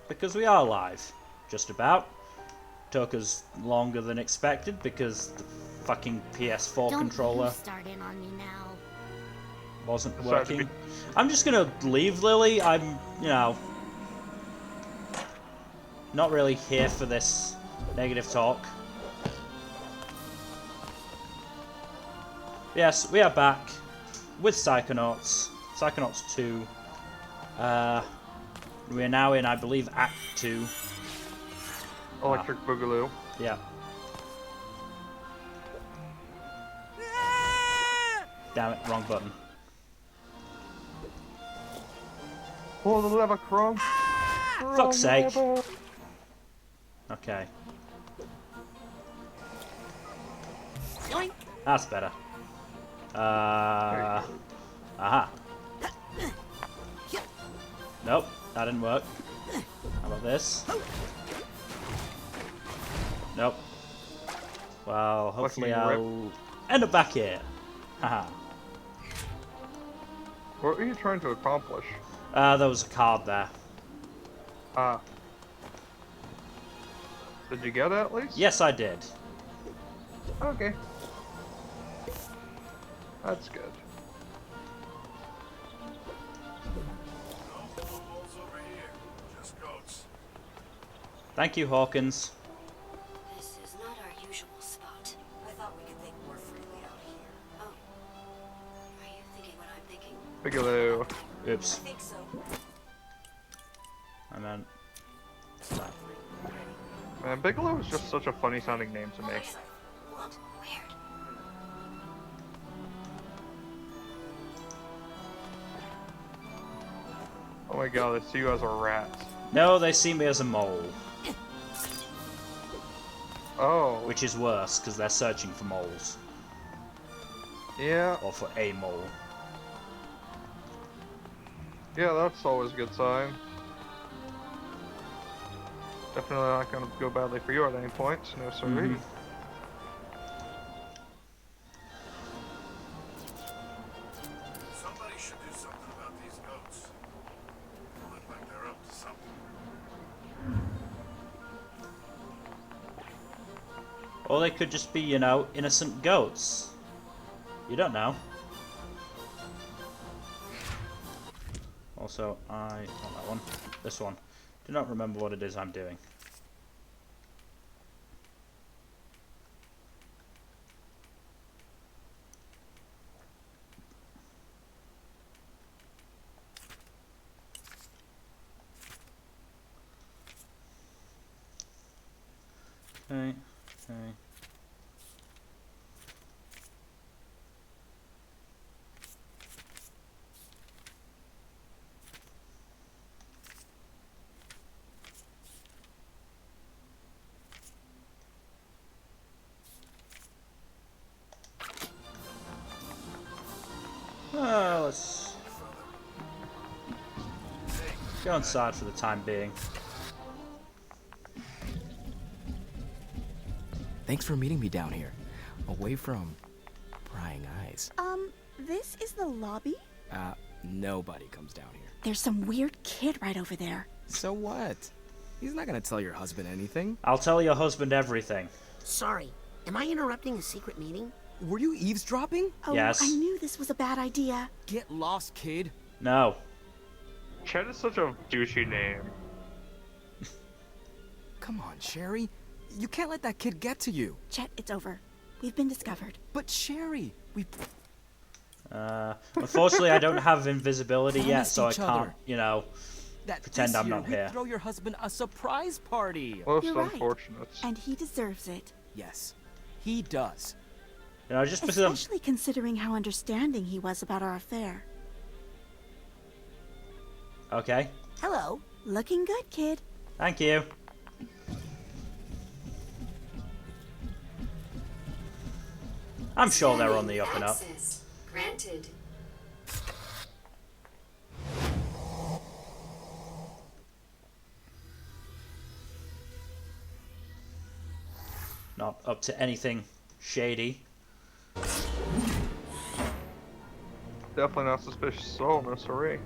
because we are live. Just about. Took us longer than expected because the fucking PS4 controller starting on me now. wasn't working. I'm just gonna leave Lily. I'm, you know, not really here for this negative talk. Yes, we are back with Psychonauts. Psychonauts 2. We are now in, I believe, Act 2. Electric Boogaloo. Yeah. Damn it, wrong button. Pull the lever, Chrome. Fuck's sake. Okay. That's better. Aha. Nope, that didn't work. How about this? Nope. Well, hopefully I'll end up back here. Haha. What are you trying to accomplish? There was a card there. Did you get it at least? Yes, I did. Okay. That's good. Thank you, Hawkins. This is not our usual spot. I thought we could think more freely out here. Oh. Are you thinking what I'm thinking? Boogaloo. Oops. I think so. I meant... Man, Bigelow is just such a funny sounding name to me. What? Weird. Oh my god, they see you as a rat. No, they see me as a mole. Oh. Which is worse, because they're searching for moles. Yeah. Or for a mole. Yeah, that's always a good sign. Definitely not gonna go badly for you at any point. No sorry. Somebody should do something about these goats. They look like they're up to something. Or they could just be, you know, innocent goats. You don't know. Also, not that one. This one. Do not remember what it is I'm doing. Okay, okay. Well, let's go inside for the time being. Thanks for meeting me down here, away from prying eyes. This is the lobby? Nobody comes down here. There's some weird kid right over there. So what? He's not gonna tell your husband anything. I'll tell your husband everything. Sorry, am I interrupting a secret meeting? Were you eavesdropping? Oh, Yes. I knew this was a bad idea. Get lost, kid. No. Chet is such a douchey name. Come on, Sherry. You can't let that kid get to you. Chet, it's over. We've been discovered. But Sherry, we... Unfortunately, I don't have invisibility yet, Promised so I each can't, other you know, that pretend this I'm year not we'd here. throw your husband a surprise party. Most You're right. unfortunate. And he deserves it. Yes, he does. You know, just because I'm... Especially considering how understanding he was about our affair. Okay. Hello. Looking good, kid. Thank you. I'm sure they're on the up and up. Access granted. Not up to anything shady. Definitely not suspicious. Oh, no, sorry.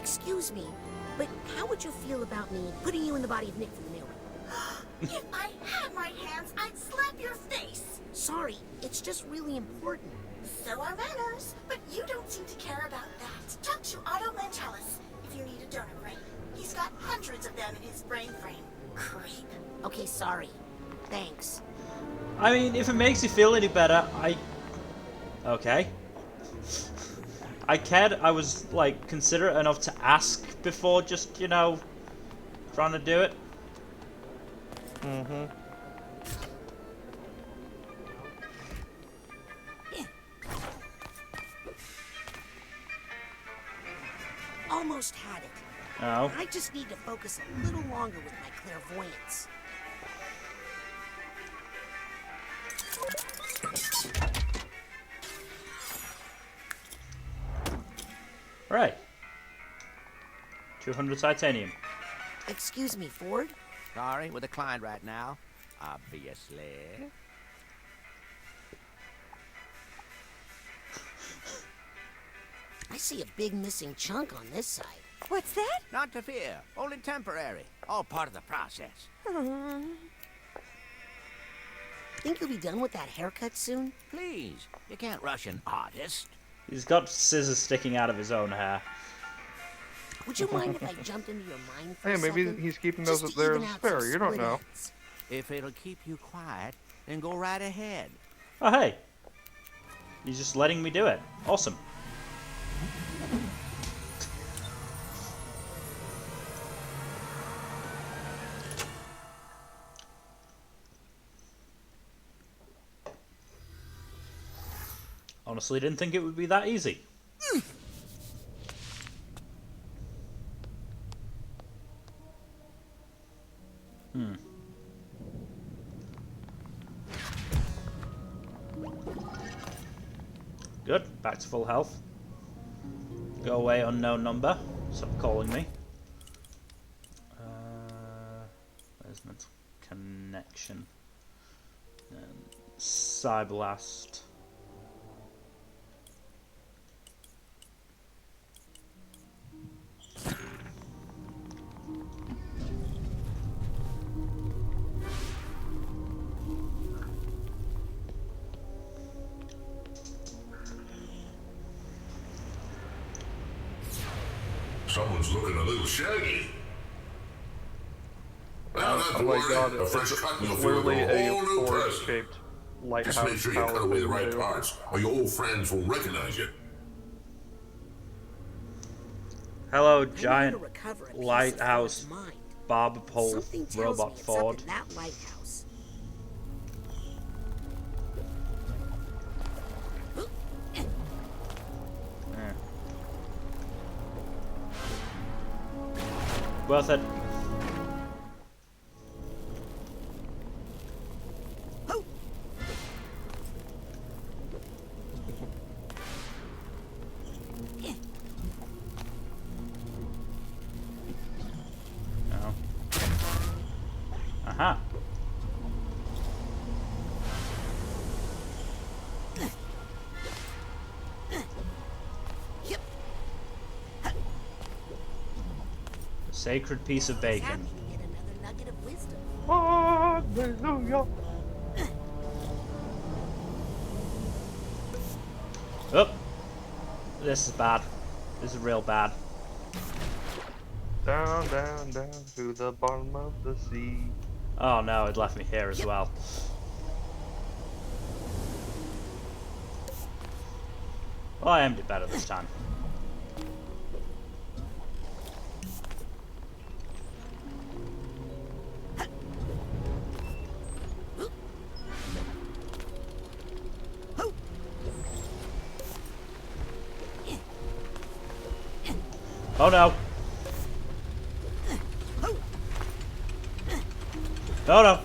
Excuse me, but how would you feel about me putting you in the body of Nick for the mail? If I had my hands, I'd slap your face. Sorry, it's just really important. So are manners, but you don't seem to care about that. Talk to Otto Lanchalis if you need a donor brain. He's got hundreds of them in his brain frame. Creep. Okay, sorry. Thanks. I mean, if it makes you feel any better, okay. I was, like, considerate enough to ask before just, you know, trying to do it. Mm-hmm. Almost had it. Oh. I just need to focus a little longer with my clairvoyance. Right. 200 titanium. Excuse me, Ford? Sorry, with a client right now. Obviously. I see a big missing chunk on this side. What's that? Not to fear. Only temporary. All part of the process. Think you'll be done with that haircut soon? Please, you can't rush an artist. He's got scissors sticking out of his own hair. Would you mind if I jumped into your mind for Hey, a maybe second? he's keeping Just those to there even as out spare. some You don't split know. ends. If it'll keep you quiet, then go right ahead. Oh, hey. He's just letting me do it. Awesome. Honestly, didn't think it would be that easy. Good. Back to full health. Go away, unknown number. Stop calling me. Where's mental connection? And Cyblast. Someone's looking a little shaggy. Well, not Oh to my worry. god, A fresh it's cut will feel literally like a a whole new present. forest-shaped lighthouse Just make sure you cut tower away the thing, right too. parts, or your old friends won't recognize you. Hello, I need to giant recover a piece of lighthouse Ford's mind. barber pole Something tells robot me it's Ford. up in that lighthouse. Yeah. Worth it. Oh, No. Aha. yep. Sacred piece of Happy bacon. to get another nugget of wisdom. Hallelujah. Oh, this is bad. This is real bad. Down, down, down to the bottom of the sea. Oh no, it left me here as well. Well, I aimed it better this time. Oh no. Oh no.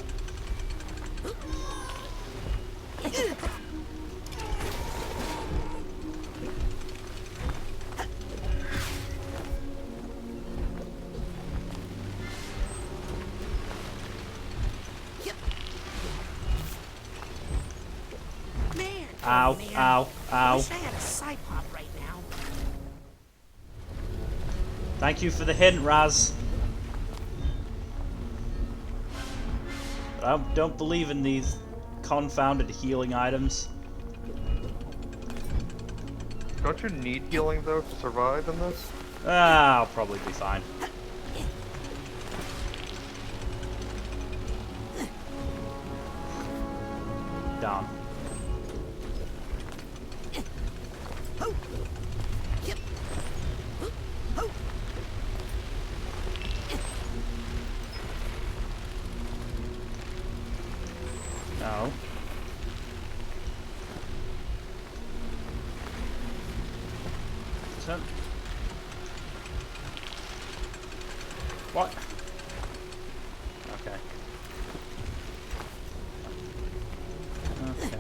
Man, Ow, man. ow, I ow. wish I had a side pop right now. Thank you for the hint, Raz. But I don't believe in these confounded healing items. Don't you need healing though to survive in this? Ah, I'll probably be fine. Down. No. Turn. What? Okay. Okay.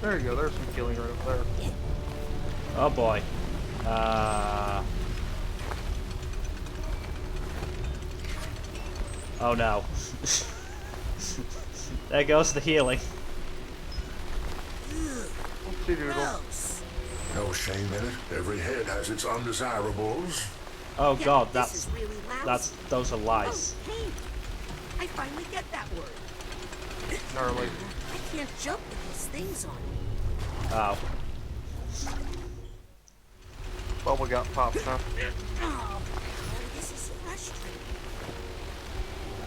There you go, there's some healing right up there. Oh boy. Oh no. There goes the healing. Oopsie doodle. No shame in it. Every head has its undesirables. Oh Yeah, god, this is really lousy. those are lies. Oh, hey! I finally get that word. Gnarly. I can't jump with these things on. Oh. Bubble got popped, huh? Oh, this is frustrating.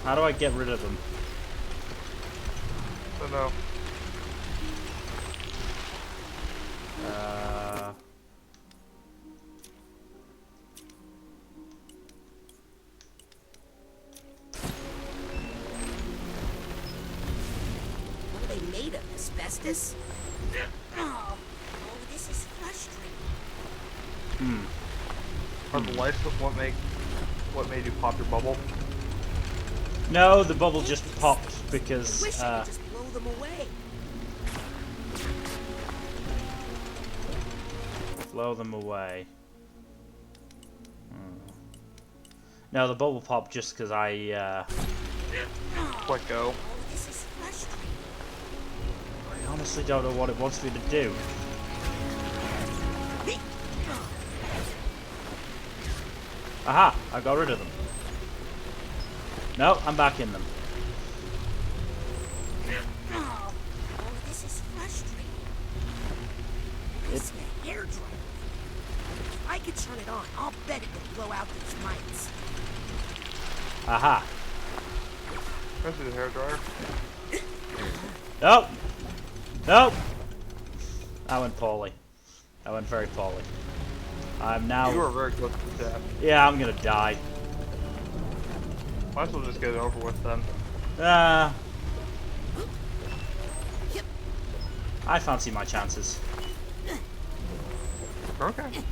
How do I get rid of them? So no. What are they made of? Asbestos? Oh, this is frustrating. Are the lights what made you pop your bubble? No, the bubble just popped because Wish I could just blow them away. blow them away. No, the bubble popped just because I Let go. This is frustrating. I honestly don't know what it wants me to do. Aha! I got rid of them. No, I'm back in them. Oh, this is frustrating. This hair dryer. If I could turn it on, I'll bet it would blow out these mites. Aha! This is a hairdryer. Nope! Nope! That went poorly. That went very poorly. I'm now... You are very close to death. Yeah, I'm gonna die. Might as well just get it over with then. I fancy my chances. Okay.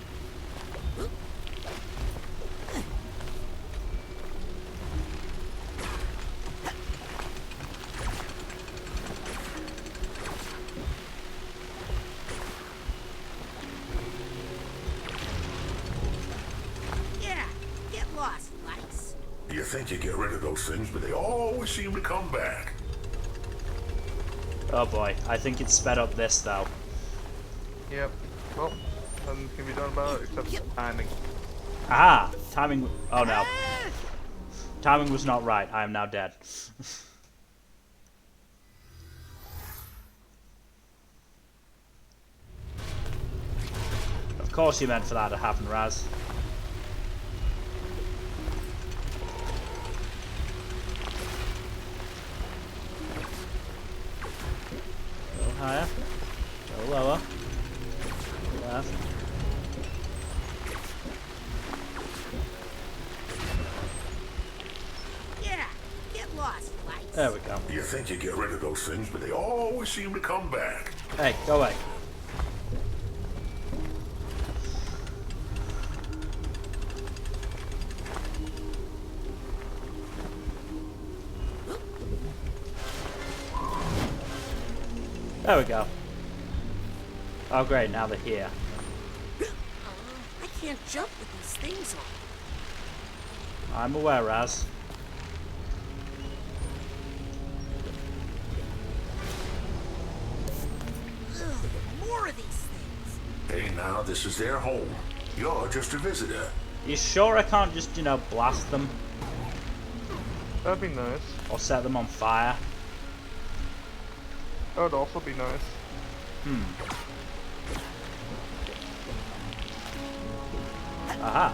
Yeah, get lost, lights. You think you get rid of those things, but they always seem to come back. Oh boy, I think it's sped up this though. Yep. Well, nothing can be done about it except the timing. Aha! Timing... Oh no. Timing was not right. I am now dead. Of course you meant for that to happen, Raz. Go higher. Go lower. Left. Yeah, get lost, lights. There we go. You think you get rid of those things, but they always seem to come back. Hey, go away. There we go. Oh great, now they're here. I can't jump with these things on. I'm aware, Raz. Ugh, more of these things. Hey, now, this is their home. You're just a visitor. You sure I can't just, you know, blast them? That'd be nice. Or set them on fire? That would also be nice. Aha.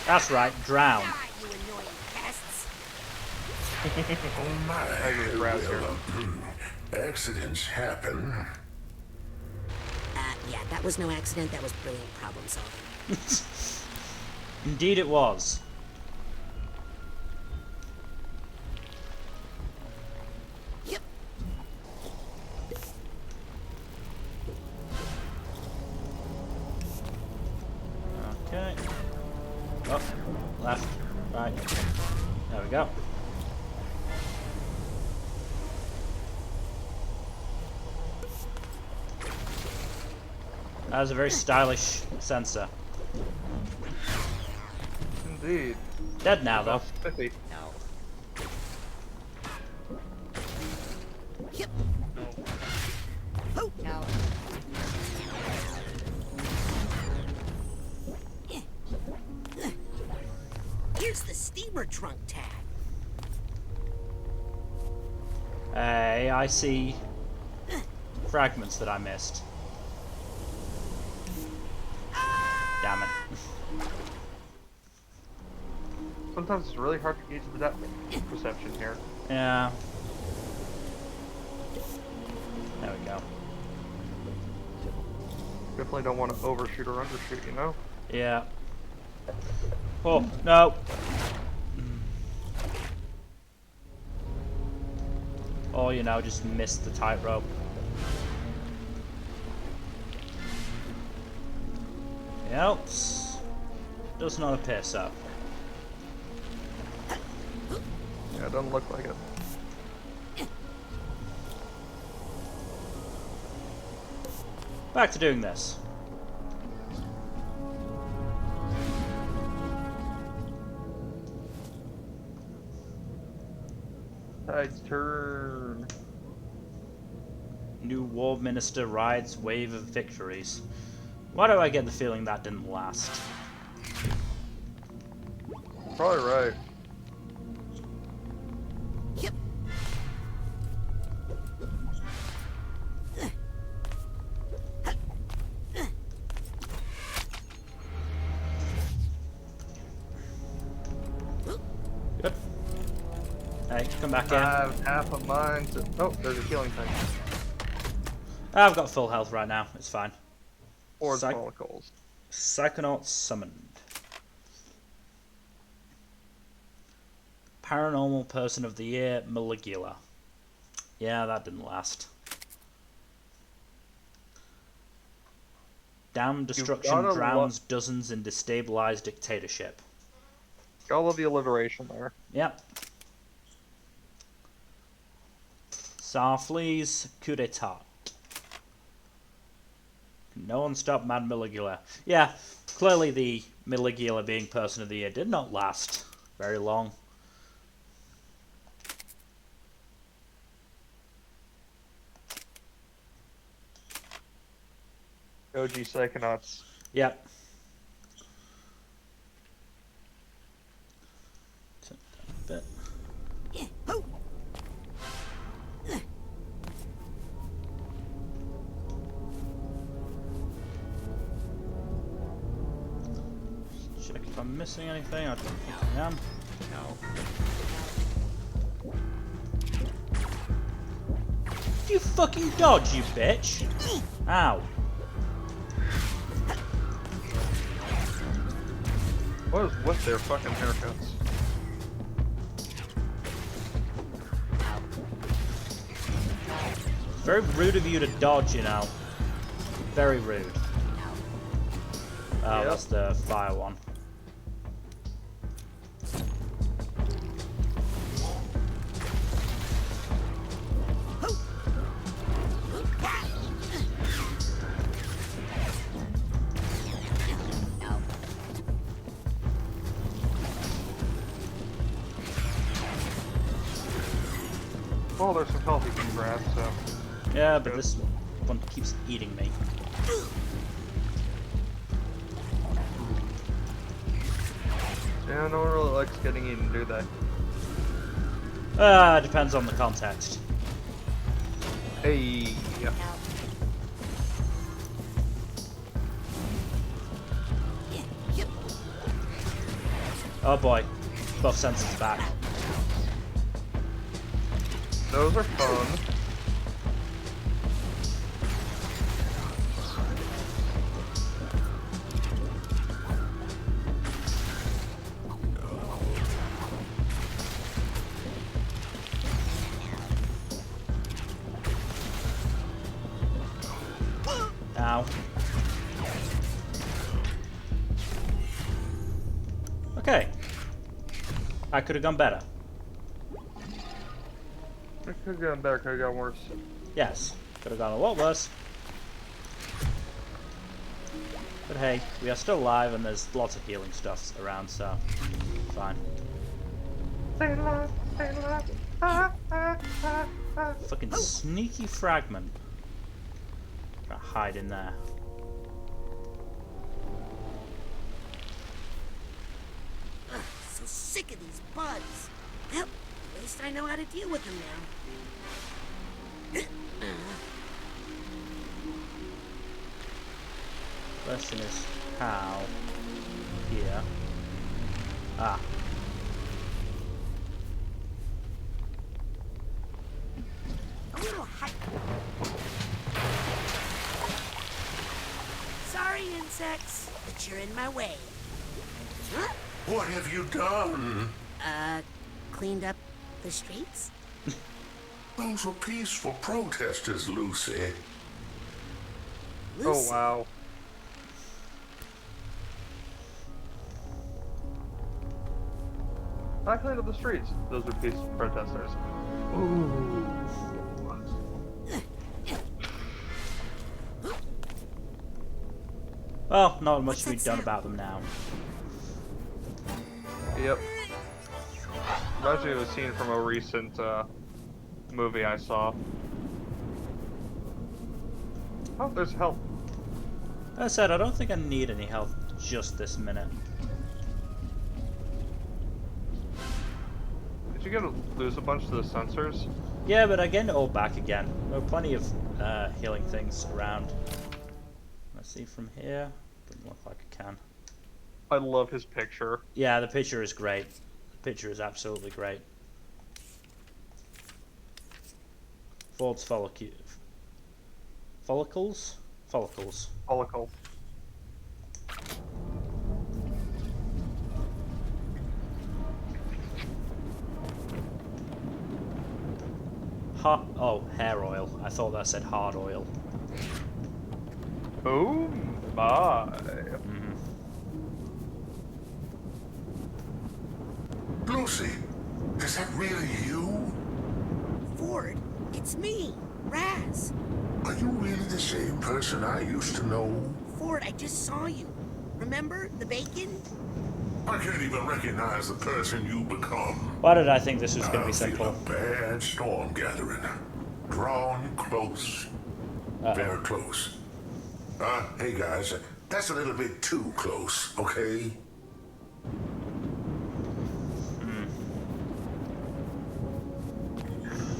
That's right, drown. Die, you annoying pests. Oh my. I agree with Raz here. Accidents happen. Yeah, that was no accident. That was brilliant problem solving. Indeed it was. Yep. Okay. Up, left, right. There we go. That was a very stylish sensor. Indeed. Dead now, though. Spiffy. Yep. Oh. No. Here's the steamer trunk tag. Hey, I see fragments that I missed. Damn it. Sometimes it's really hard to gauge the depth perception here. Yeah. There we go. Definitely don't want to overshoot or undershoot, you know? Yeah. Oh, no. Oh, you know, just missed the tightrope. Yep. Does not appear so. Yeah, it doesn't look like it. Back to doing this. Tide's turn. New war minister rides wave of victories. Why do I get the feeling that didn't last? Probably right. Yep. Good. Hey, come back in. I have half a mind to... Oh, there's a healing thing. I've got full health right now. It's fine. Or Psych- follicles. Psychonauts summoned. Paranormal Person of the Year, Maligula. Yeah, that didn't last. Damn destruction gotta drowns dozens in destabilized dictatorship. Gotta love the alliteration there. Yep. Sarfleas coup d'etat. No one stop Mad Maligula. Yeah, clearly the Maligula being Person of the Year did not last very long. OG Psychonauts. Yep. Turn down a bit. Oh. Check if I'm missing anything. I don't think I am. You fucking dodge, you bitch! Ow. What is with their fucking haircuts? Very rude of you to dodge, you know. Very rude. Oh, Yep. that's the fire one. Well, there's some healthy you can grab, so... Yeah, but this one keeps eating me. Yeah, no one really likes getting eaten, do they? Depends on the context. Hey. Oh boy, both senses back. Those are fun. Ow. Okay. I could have gone better. It could have gone better, could have gone worse. Yes, could have gone a lot worse. But hey, we are still alive and there's lots of healing stuff around, so fine. Stay alive, stay alive. Fucking sneaky fragment. Gotta hide in there. Ugh, so sick of these bugs. Well, at least I know how to deal with them now. Question is how here. Ah. A little hike. Sorry, insects, but you're in my way. Huh? What have you done? Cleaned up the streets? Those were peaceful protesters, Lucy. Oh, wow. I cleaned up the streets. Those are peaceful protesters. Ooh. Well, not much to be done about them now. Yep. Reminds me of a scene from a recent movie I saw. Oh, there's help. As I said, I don't think I need any help just this minute. Did you lose a bunch of the sensors? Yeah, but I gained it all back again. There are plenty of healing things around. Let's see from here. Doesn't look like I can. I love his picture. Yeah, the picture is great. The picture is absolutely great. Ford's follicles? Follicles. Follicle. Hair oil. I thought that said hard oil. Oh my. Lucy, is that really you? Ford, it's me, Raz. Are you really the same person I used to know? Ford, I just saw you. Remember the bacon? I can't even recognize the person you become. Why did I think this was going to be I feel simple? a bad storm gathering. Drawn close. Very close. Hey guys, that's a little bit too close, okay?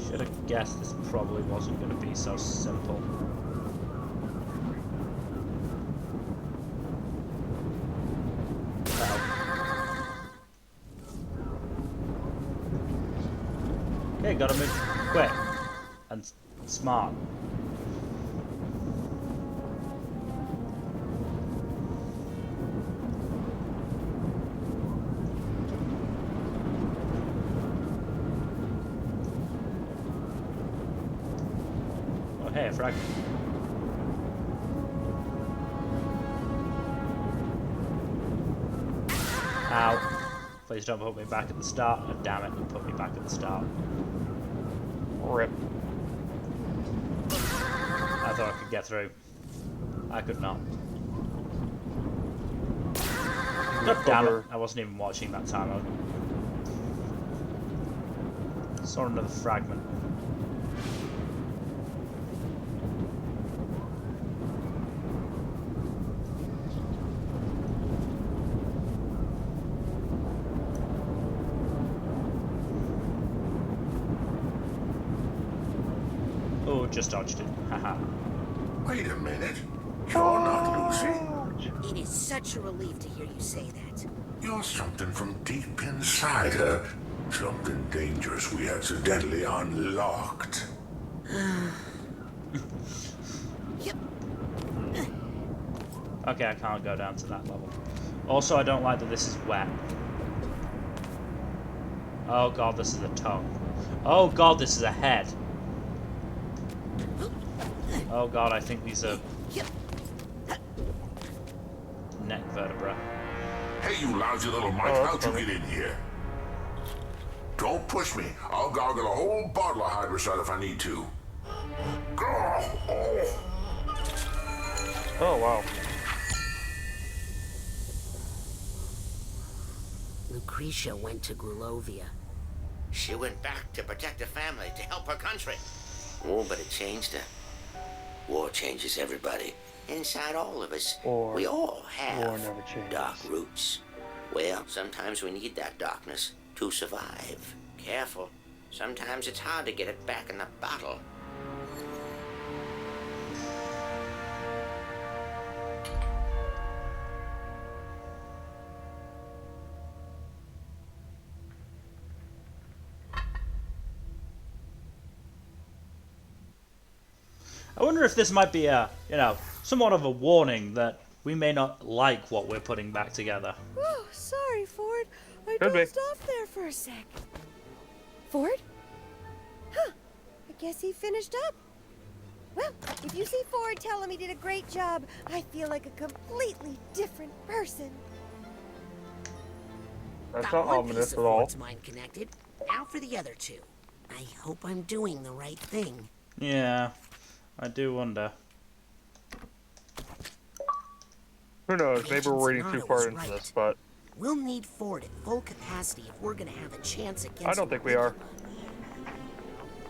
Should have guessed this probably wasn't going to be so simple. Okay, gotta move quick and smart. Oh, hey, a fragment. Ow. Please don't put me back at the start. Oh, damn it, you put me back at the start. Rip. I thought I could get through. I could not. God damn it, I wasn't even watching that time. I saw another fragment. Oh, just dodged it. Haha. Wait a minute. You're not Lucy. It is such a relief to hear you say that. You're something from deep inside her. Something dangerous we accidentally unlocked. Yep. Okay, I can't go down to that level. Also, I don't like that this is wet. Oh god, this is a tongue. Oh god, this is a head. Oh god, I think these are neck vertebrae. Hey, you lousy little mite, how'd you get in here? Don't push me. I'll gargle a whole bottle of hydrocide if I need to. Oh, wow. Lucretia went to Grulovia. She went back to protect her family, to help her country. Oh, but it changed her. War changes everybody. Inside all of us, we all have dark roots. Well, sometimes we need that darkness to survive. Careful. Sometimes it's hard to get it back in the bottle. I wonder if this might be a, somewhat of a warning that we may not like what we're putting back together. Oh, sorry, Ford. I Could be. dozed off there for a sec. Ford? Huh. I guess he finished up. Well, if you see Ford, tell him he did a great job. I feel like a completely different person. That's Got not one ominous piece at of all. Ford's mind connected. Now for the other two. I hope I'm doing the right thing. Yeah, I do wonder. Who knows? Maybe Agent we're reading too Sonato far was into right. this, but We'll need Ford at full capacity if we're gonna have a chance against I don't think we are.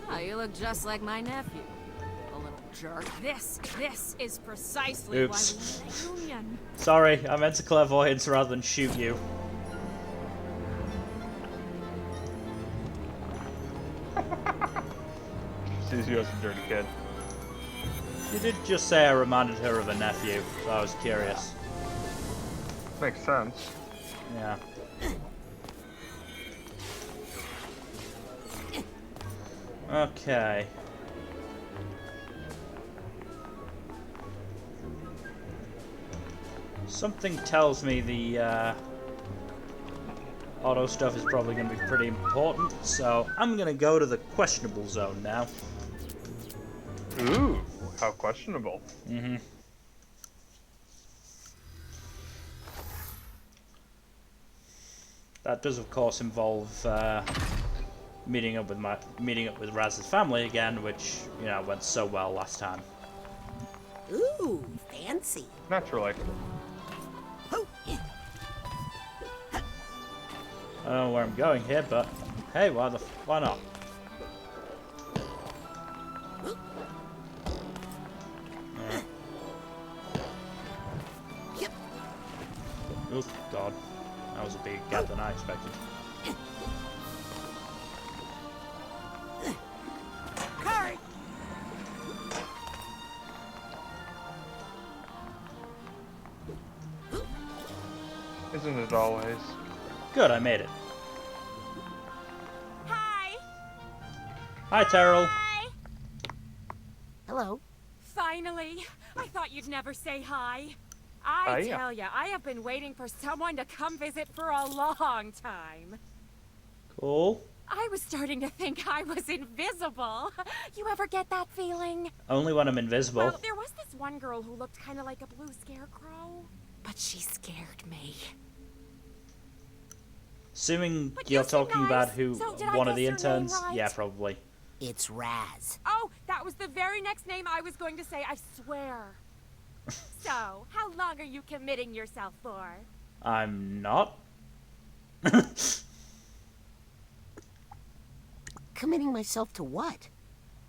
Oh, you look just like my nephew. A little jerk. This is precisely Oops. why we need a union. Sorry, I meant to clairvoyance rather than shoot you. Sees you as a dirty kid. You did just say I reminded her of a nephew, so I was curious. Makes sense. Yeah. Okay. Something tells me the auto stuff is probably going to be pretty important, so I'm going to go to the questionable zone now. Ooh, how questionable. Mm-hmm. That does, of course, involve meeting up with Raz's family again, which went so well last time. Ooh, fancy. Naturally. Oh, I don't know where I'm going here, but hey, why not? Alright. Yep. Oh God, that was a bigger gap than I expected. Hurry! Isn't it always? Good, I made it. Hi! Hi, Terrell. Hi! Hello. Finally! I thought you'd never say hi. I Yeah. tell ya, I have been waiting for someone to come visit for a long time. Cool. I was starting to think I was invisible. You ever get that feeling? Only when I'm invisible. Well, there was this one girl who looked kind of like a blue scarecrow, but she scared me. Assuming But you're you seem talking nice. about who So did I one of guess the your name interns. right? Yeah, probably. It's Raz. Oh, that was the very next name I was going to say, I swear. So, how long are you committing yourself for? I'm not. Committing myself to what?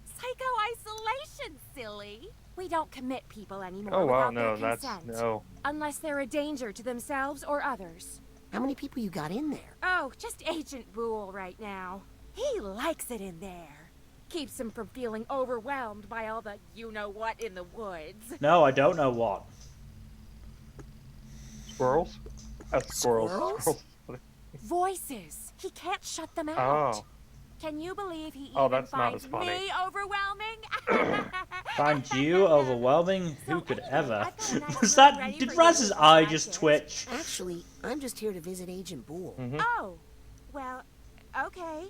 Psycho-isolation, silly. We don't commit people anymore Oh wow, without no, their that's consent. no. Unless they're a danger to themselves or others. How many people you got in there? Oh, just Agent Rule right now. He likes it in there. Keeps him from feeling overwhelmed by all the you-know-what in the woods. No, I don't know what. Squirrels? Squirrels. Squirrels? Voices. He can't shut them out. Oh. Can you believe he Oh, even that's not finds as funny. me overwhelming? Find you overwhelming? Who could anyway, ever? I thought I Was was that? ready Did for Raz's you eye to just practice. twitch? Actually, I'm just here to visit Agent Boole. Oh, well, okay.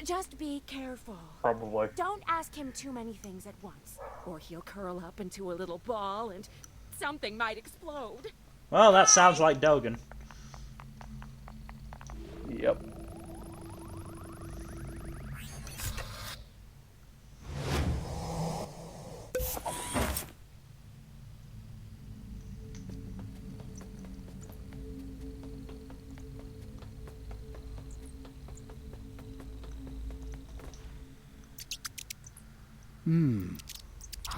Just be careful. Probably. Don't ask him too many things at once, or he'll curl up into a little ball and something might explode. Well, that sounds like Dogan. Yep.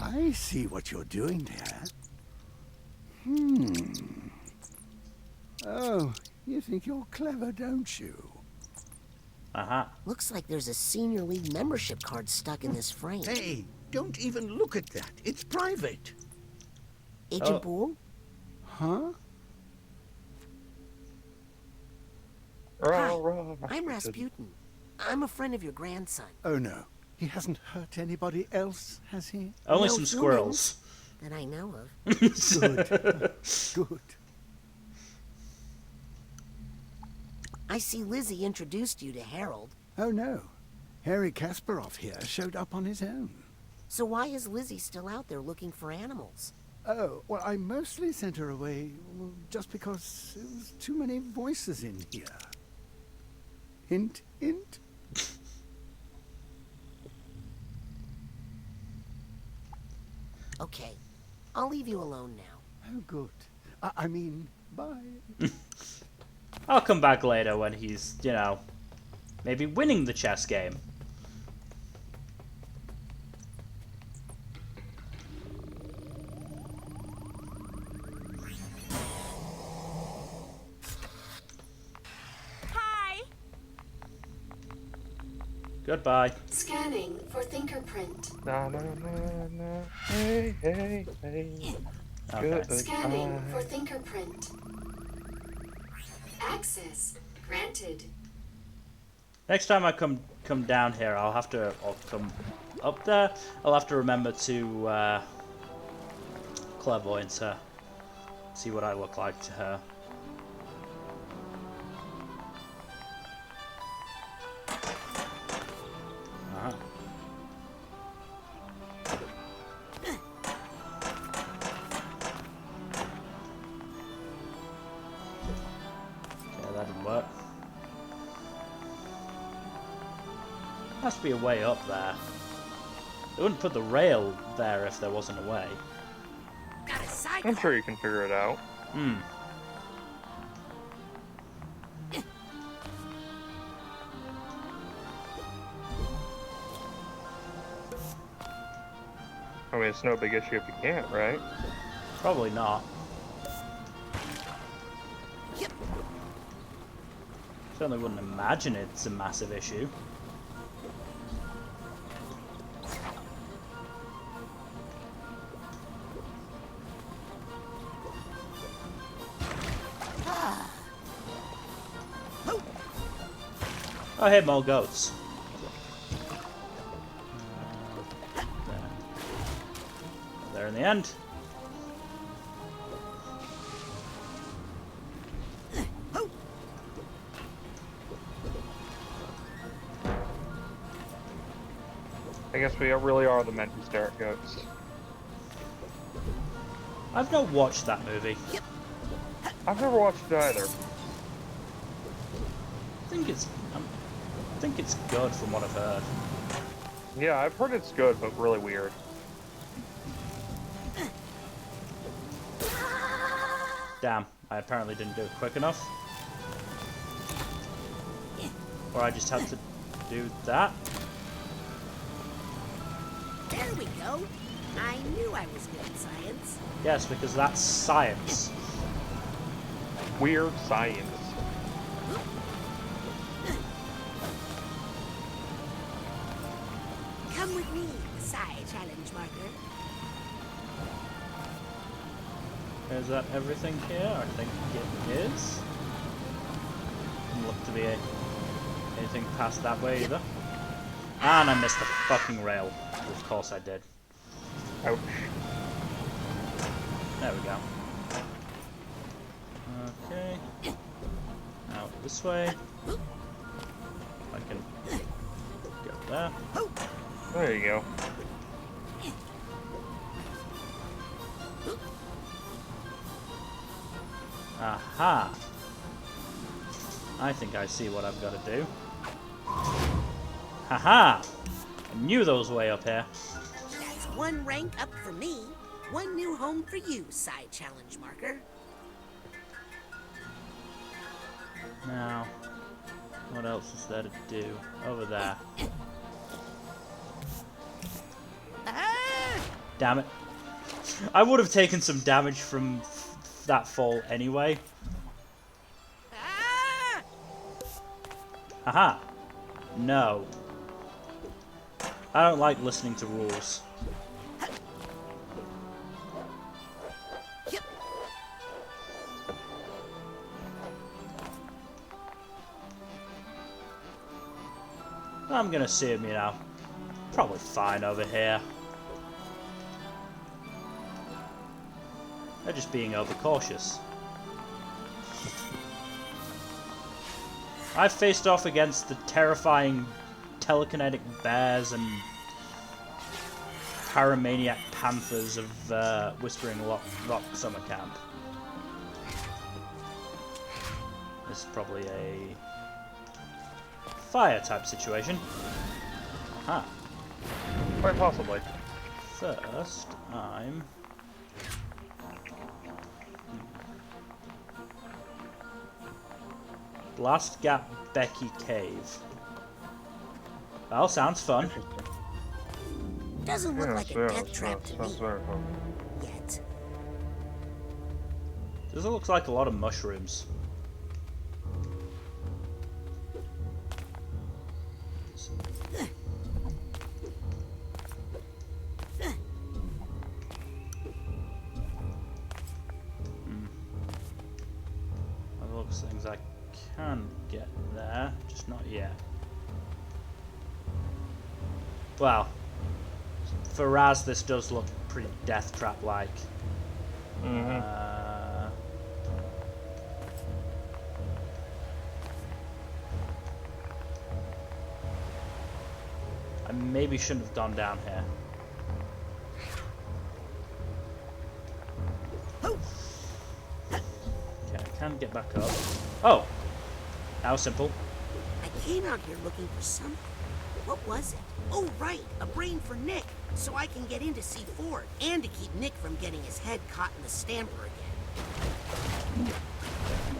I see what you're doing there. Oh, you think you're clever, don't you? Uh-huh. Looks like there's a Senior League membership card stuck in this frame. Hey, don't even look at that. It's private. Agent Boole? Huh? Hi, I'm Rasputin. I'm a friend of your grandson. Oh, no. He hasn't hurt anybody else, has he? Only No some squirrels. That I know of. Good. Good. I see Lizzie introduced you to Harold. Oh, no. Harry Kasparov here showed up on his own. So why is Lizzie still out there looking for animals? Oh, well, I mostly sent her away just because there was too many voices in here. Hint, hint. Okay, I'll leave you alone now. Oh, good. I mean, bye. I'll come back later when he's, you know, maybe winning the chess game. Hi. Goodbye. Scanning for fingerprint. Na na na na. Hey, hey, hey. Okay. Scanning for fingerprint. Access granted. Next time I come down here, I'll come up there. I'll have to remember to clairvoyance her. See what I look like to her. Uh-huh. Okay, that didn't work. Has to be a way up there. They wouldn't put the rail there if there wasn't a way. Got a cycle. I'm sure you can figure it out. Hmm. I mean, it's no big issue if you can't, right? Probably not. Yep. Certainly wouldn't imagine it's a massive issue. Oh, hey, more goats. There in the end. I guess we really are the men who stare at goats. I've not watched that movie. I've never watched it either. I think it's good from what I've heard. Yeah, I've heard it's good, but really weird. Damn, I apparently didn't do it quick enough. Or I just had to do that. There we go. I knew I was good at science. Yes, because that's science. Weird science. with me, challenge marker. Is that everything here? I think it is. Doesn't look to be anything past that way either. And I missed the fucking rail. Of course I did. Ouch. There we go. Okay. Out this way. I can get there. There you go. Aha! I think I see what I've got to do. Haha! I knew those way up here. That's one rank up for me. One new home for you, challenge marker. Now, what else is there to do? Over there. Damn it. I would have taken some damage from that fall anyway. Haha! No. I don't like listening to rules. I'm gonna assume, you know, probably fine over here. They're just being overcautious. I've faced off against the terrifying telekinetic bears and paramaniac panthers of Whispering Rock Summer Camp. This is probably a fire type situation. Huh. Quite possibly. First, I'm... Blast Gap Becky Cave. Well, sounds fun. Doesn't look like a death trap to me. Very fun. Yet. This looks like a lot of mushrooms. Things I can get there, just not yet. Well, for Raz, this does look pretty death trap like. I maybe shouldn't have gone down here. Can get back up. Oh! That was simple. I came out here looking for something. What was it? Oh, right! A brain for Nick, so I can get in to see Ford, and to keep Nick from getting his head caught in the stamper again.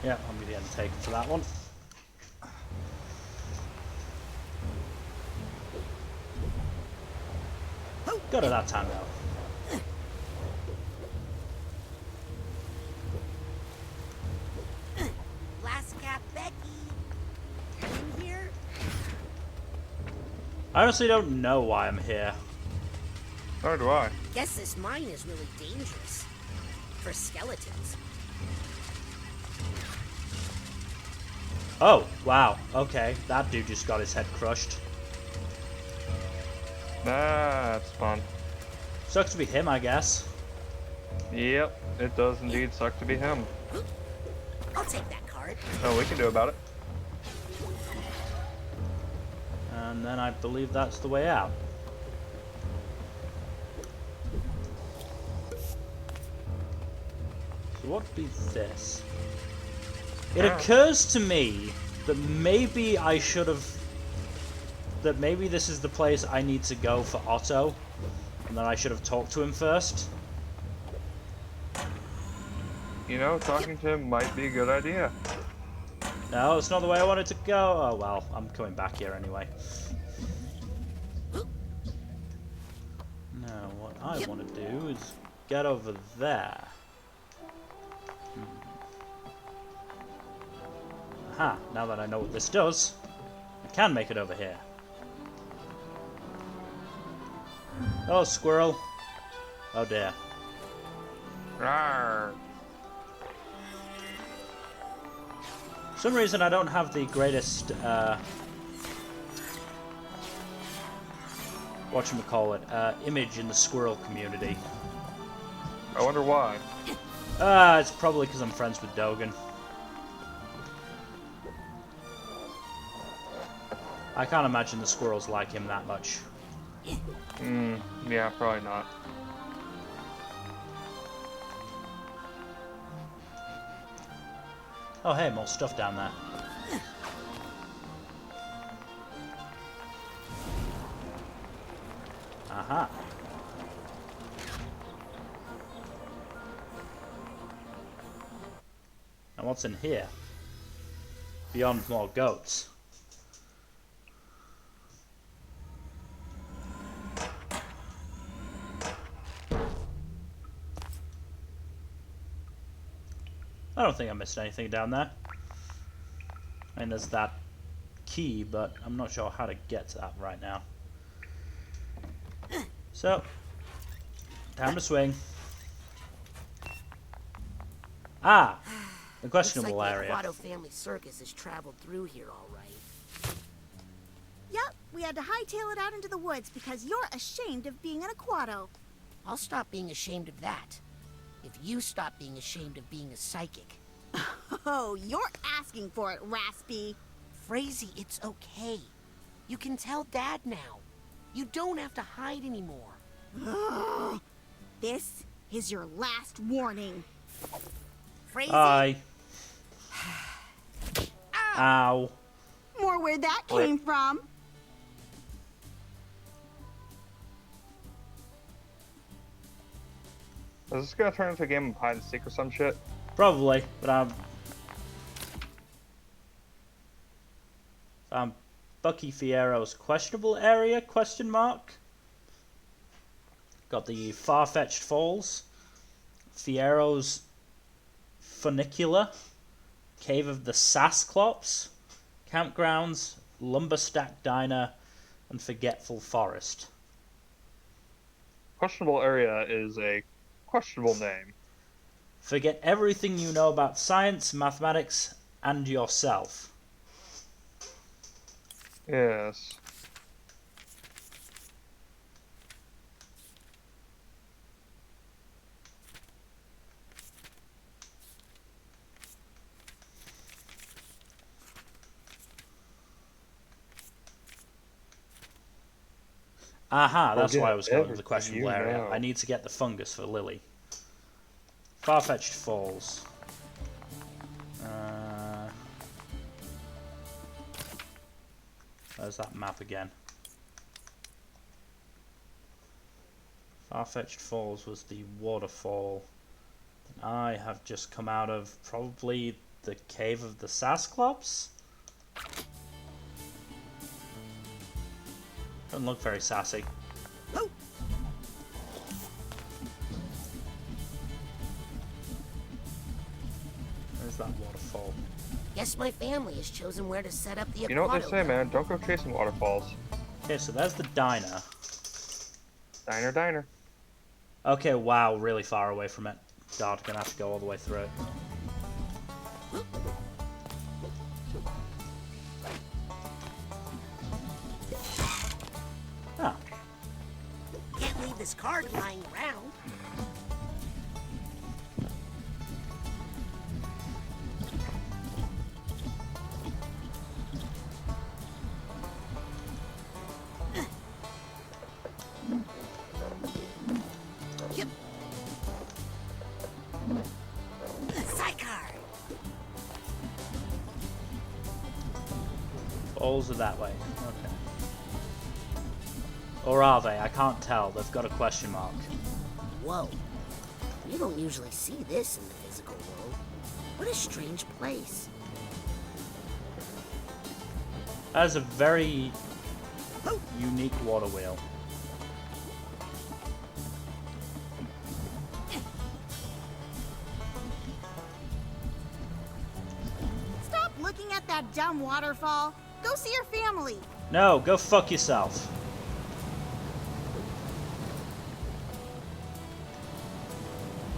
Yeah, I'll be the undertaker for that one. Got it that time though. I honestly don't know why I'm here. Nor do I. Guess this mine is really dangerous. For skeletons. Oh, wow. Okay, that dude just got his head crushed. That's fun. Sucks to be him, I guess. Yep, it does indeed suck to be him. I'll take that card. Oh, we can do about it. And then I believe that's the way out. So what be this? It occurs to me that maybe I should have... That maybe this is the place I need to go for Otto. And that I should have talked to him first. You know, talking to him might be a good idea. No, it's not the way I wanted to go. Oh well, I'm coming back here anyway. Now, what I want to do is get over there. Aha, now that I know what this does, I can make it over here. Oh, squirrel. Oh dear. Rawr. For some reason I don't have the greatest, image in the squirrel community. I wonder why. It's probably because I'm friends with Dogen. I can't imagine the squirrels like him that much. Yeah, probably not. Oh hey, more stuff down there. Aha. And what's in here? Beyond more goats. I don't think I missed anything down there. I mean, there's that key, but I'm not sure how to get to that right now. So, time to swing. Ah! The questionable Looks like area. the Aquato family circus has traveled through here all right. Yep, we had to hightail it out into the woods because you're ashamed of being an Aquato. I'll stop being ashamed of that. If you stop being ashamed of being a psychic. Oh, you're asking for it, Raspy. Frazee, it's okay. You can tell Dad now. You don't have to hide anymore. This is your last warning. Frazee? Hi. Ow. More where that came from. Is this gonna turn into a game of hide and seek or some shit? Probably, but Bucky Fierro's questionable area, question mark. Got the Far-Fetched Falls, Fierro's Funicular, Cave of the Sasclops, Campgrounds, Lumberstack Diner, and Forgetful Forest. Questionable area is a questionable name. Forget everything you know about science, mathematics, and yourself. Yes. Aha, that's why I was going to the everything questionable you area. know. I need to get the fungus for Lili. Far-Fetched Falls. There's that map again. Far-Fetched Falls was the waterfall that I have just come out of. Probably the Cave of the Sasclops? Doesn't look very sassy. There's that waterfall. Guess my family has chosen where to set up the You know what they Aquato say, man? Don't go chasing waterfalls. Okay, so there's the diner. Diner. Okay, wow, really far away from it. God, gonna have to go all the way through it. Ah. Can't leave this card lying around. Balls are that way. Okay. Or are they? I can't tell. They've got a question mark. Whoa. You don't usually see this in the physical world. What a strange place. That is a very unique water wheel. Stop looking at that dumb waterfall. Go see your family. No, go fuck yourself.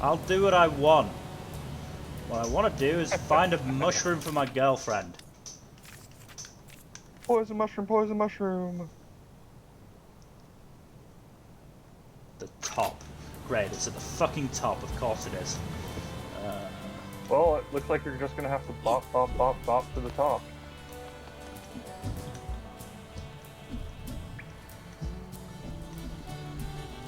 I'll do what I want. What I want to do is find a mushroom for my girlfriend. Poison mushroom, poison mushroom. The top. Great, it's at the fucking top. Of course it is. Well, it looks like you're just gonna have to bop, bop, bop, bop to the top.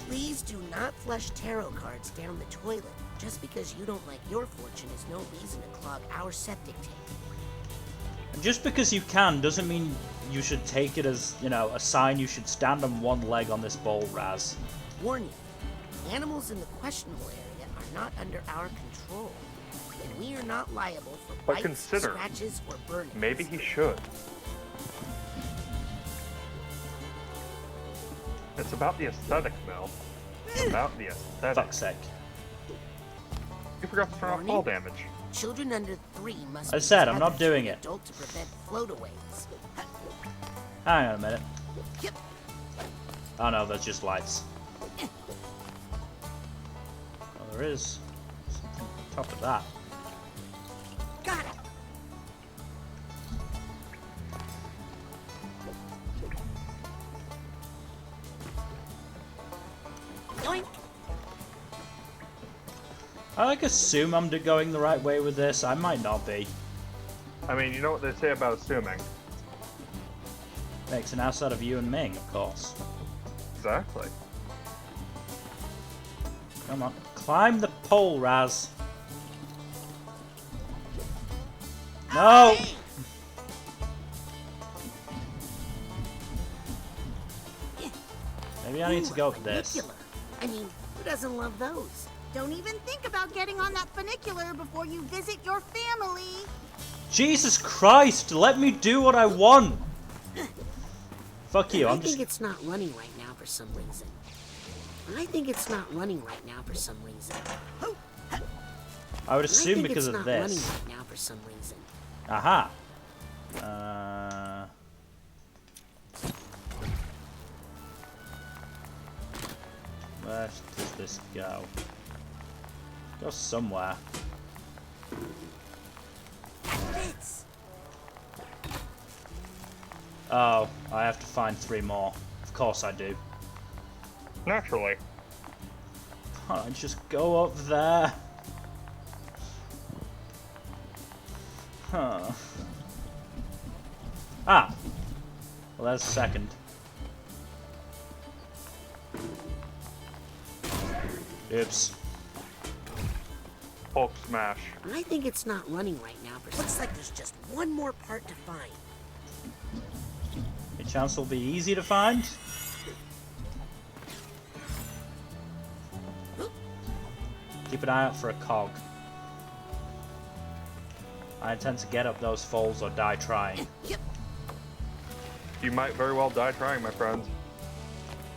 Please do not flush tarot cards down the toilet. Just because you don't like your fortune is no reason to clog our septic tank. And just because you can doesn't mean you should take it as, you know, a sign you should stand on one leg on this bowl, Raz. Warning, animals in the questionable area are not under our control, and we are not liable for But bites, consider, scratches, or burnings. maybe he should. It's about the aesthetic, Mel. It's about the aesthetic. Fuck's sake. You forgot to turn off fall damage. Children under 3 must I be said, I'm not tethered to doing an it. adult to prevent floataways. Hang on a minute. Yep. Oh no, that's just lights. Oh, there is something on top of that. Got it. Yoink. I assume I'm going the right way with this. I might not be. I mean, you know what they say about assuming. Makes an ass out of you and Ming, of course. Exactly. Come on, climb the pole, Raz. No! Maybe I need to go up this. Funicular. I mean, who doesn't love those? Don't even think about getting on that funicular before you visit your family. Jesus Christ, let me do what I want! Fuck you, I I'm just... think it's not running right now for some reason. I think it's not running right now for some reason. I would I assume think because it's of not running this. right now for some reason. Aha! Where does this go? Go somewhere. Fits. Oh, I have to find 3 more. Of course I do. Naturally. Can't I just go up there? Huh. Ah! Well, there's a second. Oops. Hulk smash. I think it's not running right now for some. Looks like there's just one more part to find. Any chance it'll be easy to find? Keep an eye out for a cog. I intend to get up those falls or die trying. Yep. You might very well die trying, my friends.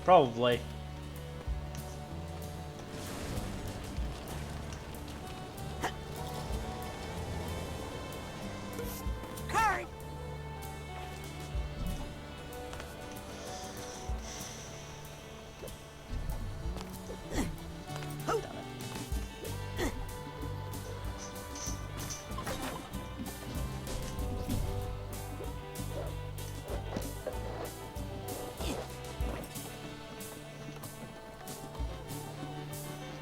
Probably. Card.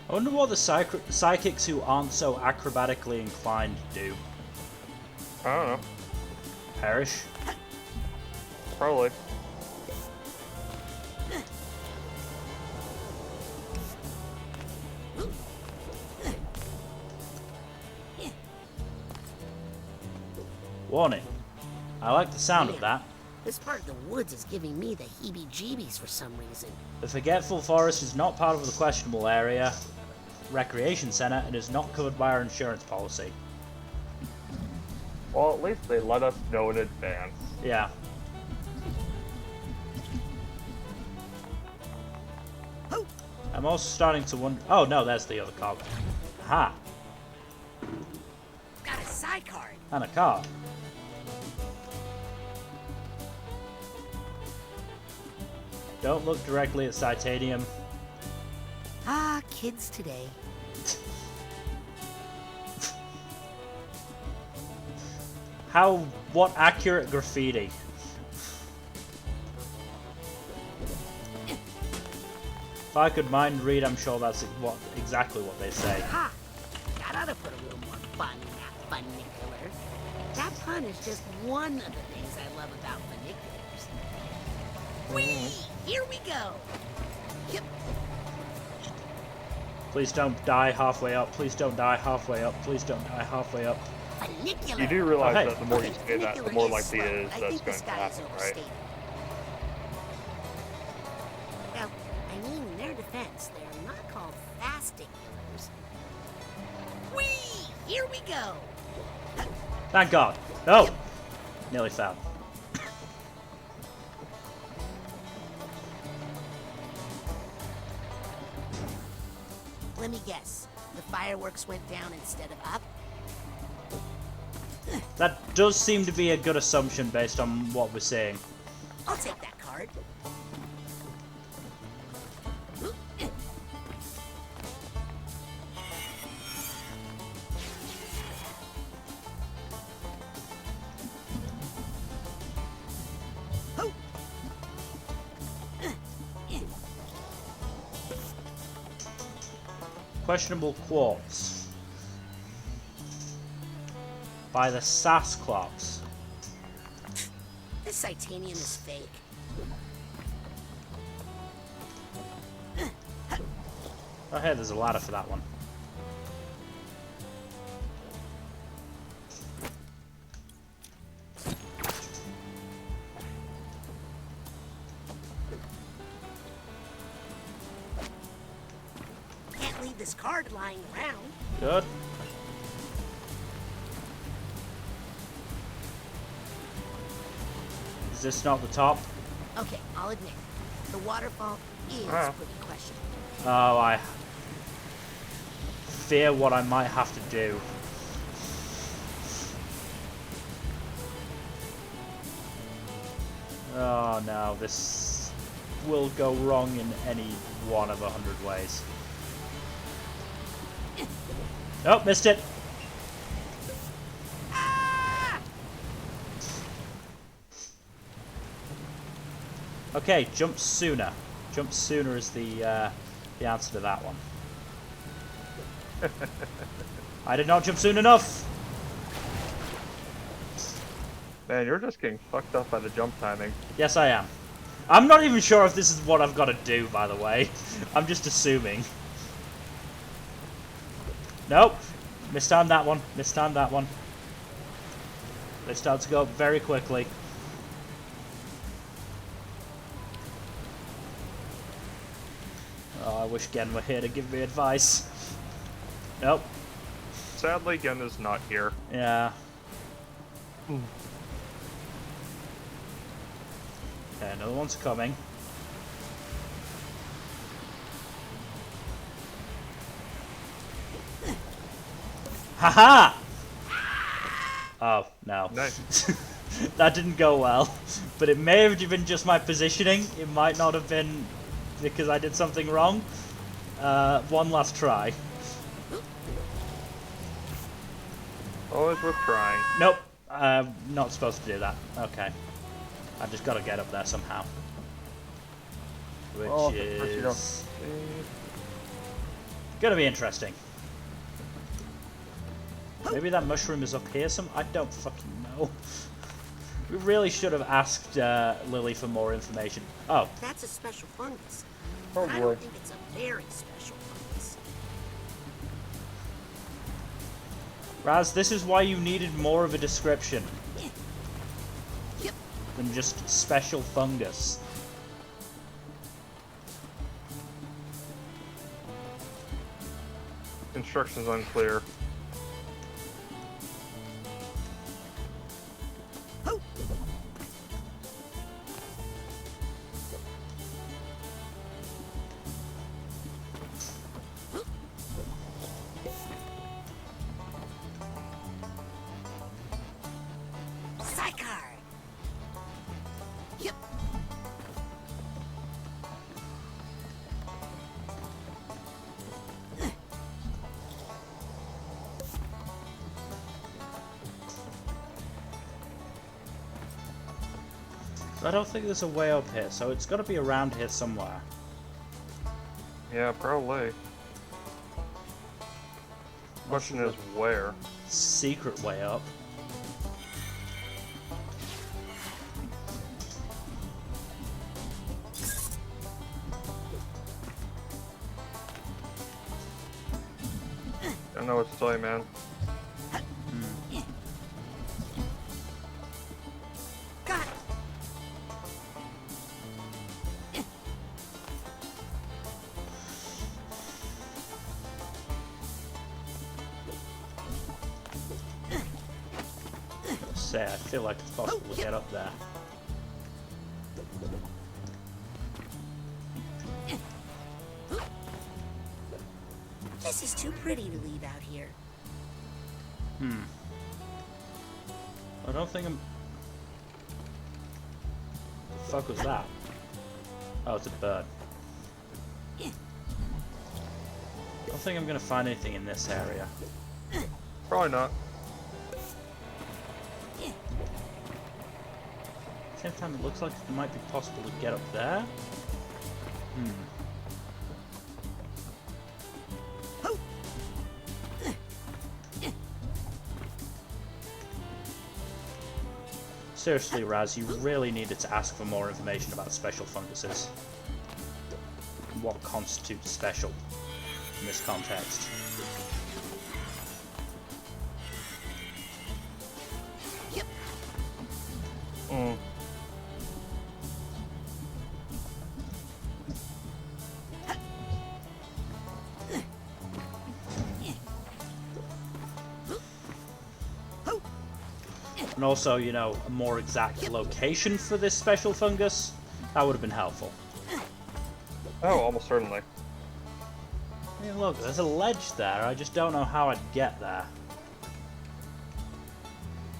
I wonder what the psychics who aren't so acrobatically inclined do. I don't know. Perish? Probably. Warning. I like the sound of that. This part of the woods is giving me the heebie-jeebies for some reason. The Forgetful Forest is not part of the questionable area recreation center and is not covered by our insurance policy. Well, at least they let us know in advance. Yeah. I'm also starting to wonder... Oh, no, that's the other cog. Aha. Got a side card. And a car. Don't look directly at Titanium. Ah, kids today. What accurate graffiti? If I could mind read, I'm sure that's exactly what they say. Ha! That ought to put a little more fun in that funicular. That pun is just one of the things I love about funiculars. Whee! Here we go! Yep. Please don't die halfway up. Please don't die halfway up. Please don't die halfway up. Funicular! You do realize Okay. that the more you say that, the more likely it is that's going to happen, right? Well, I mean, in their defense, they're not called fasticulars. Whee! Here we go! Thank God. Oh! Nearly fell. Let me guess. The fireworks went down instead of up? That does seem to be a good assumption based on what we're seeing. I'll take that card. Questionable quartz. By the Sasclops. This titanium is fake. Oh hey, there's a ladder for that one. Can't leave this card lying around. Good. Is this not the top? Okay, I'll admit, the waterfall is pretty questionable. Oh, I fear what I might have to do. Oh no, this will go wrong in any one of 100 ways. Oh, missed it. Okay, jump sooner. Jump sooner is the answer to that one. I did not jump soon enough. Man, you're just getting fucked up by the jump timing. Yes, I am. I'm not even sure if this is what I've got to do, by the way. I'm just assuming. Nope. Mistimed that one. Mistimed that one. They start to go up very quickly. Oh, I wish Gen were here to give me advice. Nope. Sadly, Gen is not here. Yeah. Okay, another one's coming. Haha! Oh, no. Nice. That didn't go well. But it may have been just my positioning. It might not have been because I did something wrong. One last try. Always with trying. Nope. Not supposed to do that. Okay. I've just got to get up there somehow. Which is gonna be interesting. Maybe that mushroom is up here I don't fucking know. We really should have asked Lili for more information. Oh. That's a special fungus. Oh, I boy. don't think it's a very special fungus. Raz, this is why you needed more of a description. Yep. Than just special fungus. Instructions unclear. Yep. I don't think there's a way up here, so it's got to be around here somewhere. Yeah, probably. Question is where? Secret way up. I don't know what to tell you, man. Got it. Say, I feel like it's possible to get up there. This is too pretty to leave out here. I don't think I'm... The fuck was that? Oh, it's a bird. I don't think I'm gonna find anything in this area. Probably not. At the same time, it looks like it might be possible to get up there. Seriously, Raz, you really needed to ask for more information about special funguses. What constitutes special in this context. Yep. And also, you know, a more exact location for this special fungus, that would have been helpful. Oh, almost certainly. I mean, look, there's a ledge there, I just don't know how I'd get there.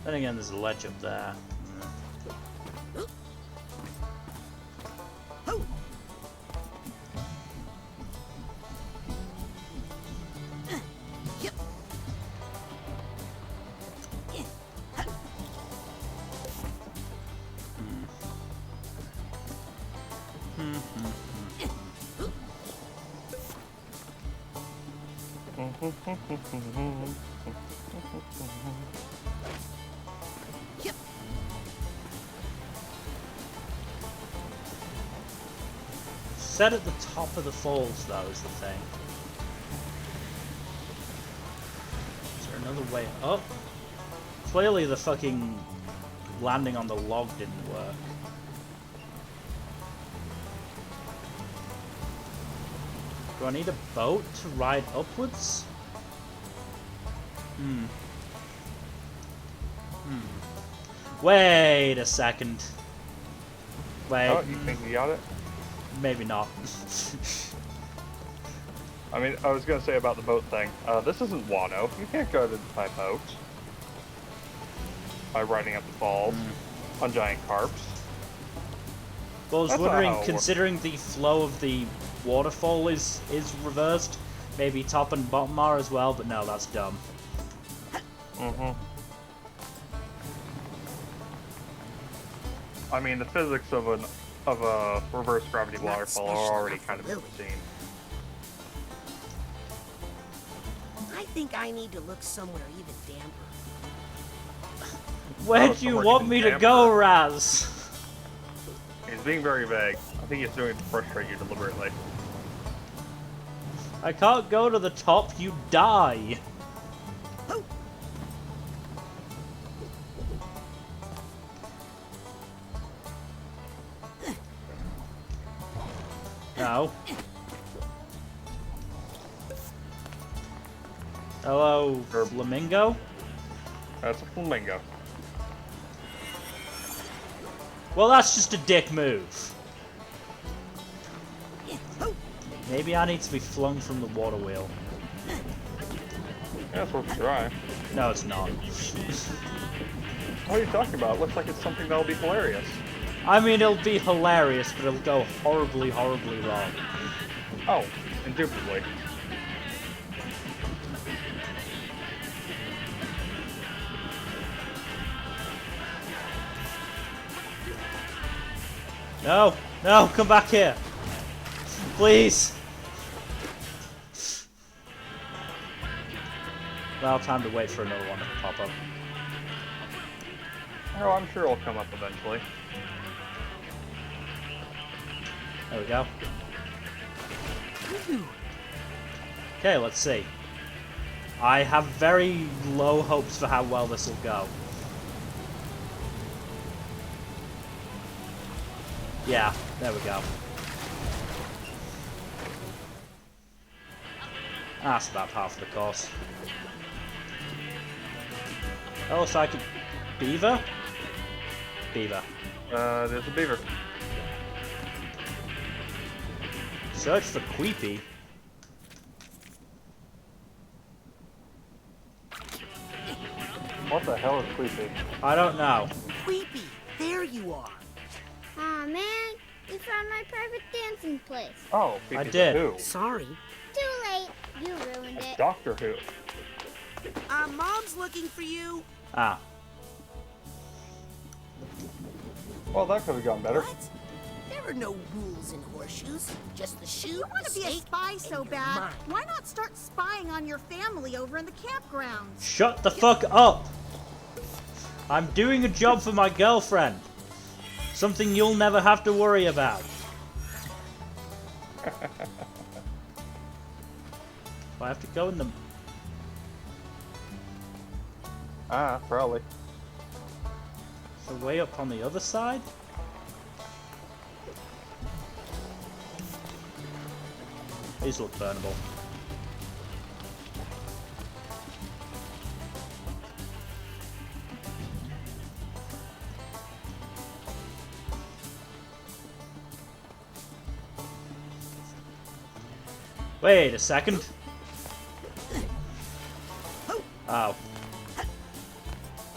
Then again, there's a ledge up there. Yep. Set at the top of the falls, though, is the thing. Is there another way up? Clearly the fucking landing on the log didn't work. Do I need a boat to ride upwards? Wait a second. Wait. Oh, you think you got it? Maybe not. I mean, I was gonna say about the boat thing. This isn't Wano. You can't go to by boat. By riding up the falls on giant carps. Well, I was That's not wondering, how it considering the flow of the waterfall is reversed, maybe top and bottom are as well, but no, that's dumb. I mean, the physics of a reverse gravity waterfall are already kind of insane. I think I need to look somewhere even damper. Where do you want me to go, Raz? He's being very vague. I think he's doing it to frustrate you deliberately. I can't go to the top, you die. No. Hello, flamingo? That's a flamingo. Well, that's just a dick move. Maybe I need to be flung from the water wheel. Yeah, it's worth a try. No, it's not. What are you talking about? It looks like it's something that'll be hilarious. I mean, it'll be hilarious, but it'll go horribly, horribly wrong. Oh, indubitably. No, no, come back here. Please. Well, time to wait for another one to pop up. Oh, I'm sure it'll come up eventually. There we go. Okay, let's see. I have very low hopes for how well this will go. Yeah, there we go. That's about half the course. Oh, psychic beaver? Beaver. There's a beaver. Search for Queepy. What the hell is Queepy? I don't know. Queepy, there you are. Aw, man. You found my private dancing place. Oh, I Queepy's did. a Who. Sorry. Too late. You ruined it. Doctor Who. Mom's looking for you. Ah. Well, that could have gone better. What? There are no rules in horseshoes. Just the shoe, You want the to be a stake, spy so and your bad. mind. Why not start spying on your family over in the campgrounds? Shut the fuck up! I'm doing a job for my girlfriend. Something you'll never have to worry about. I have to go in the... Ah, probably. So way up on the other side? These look burnable. Wait a second. Oh.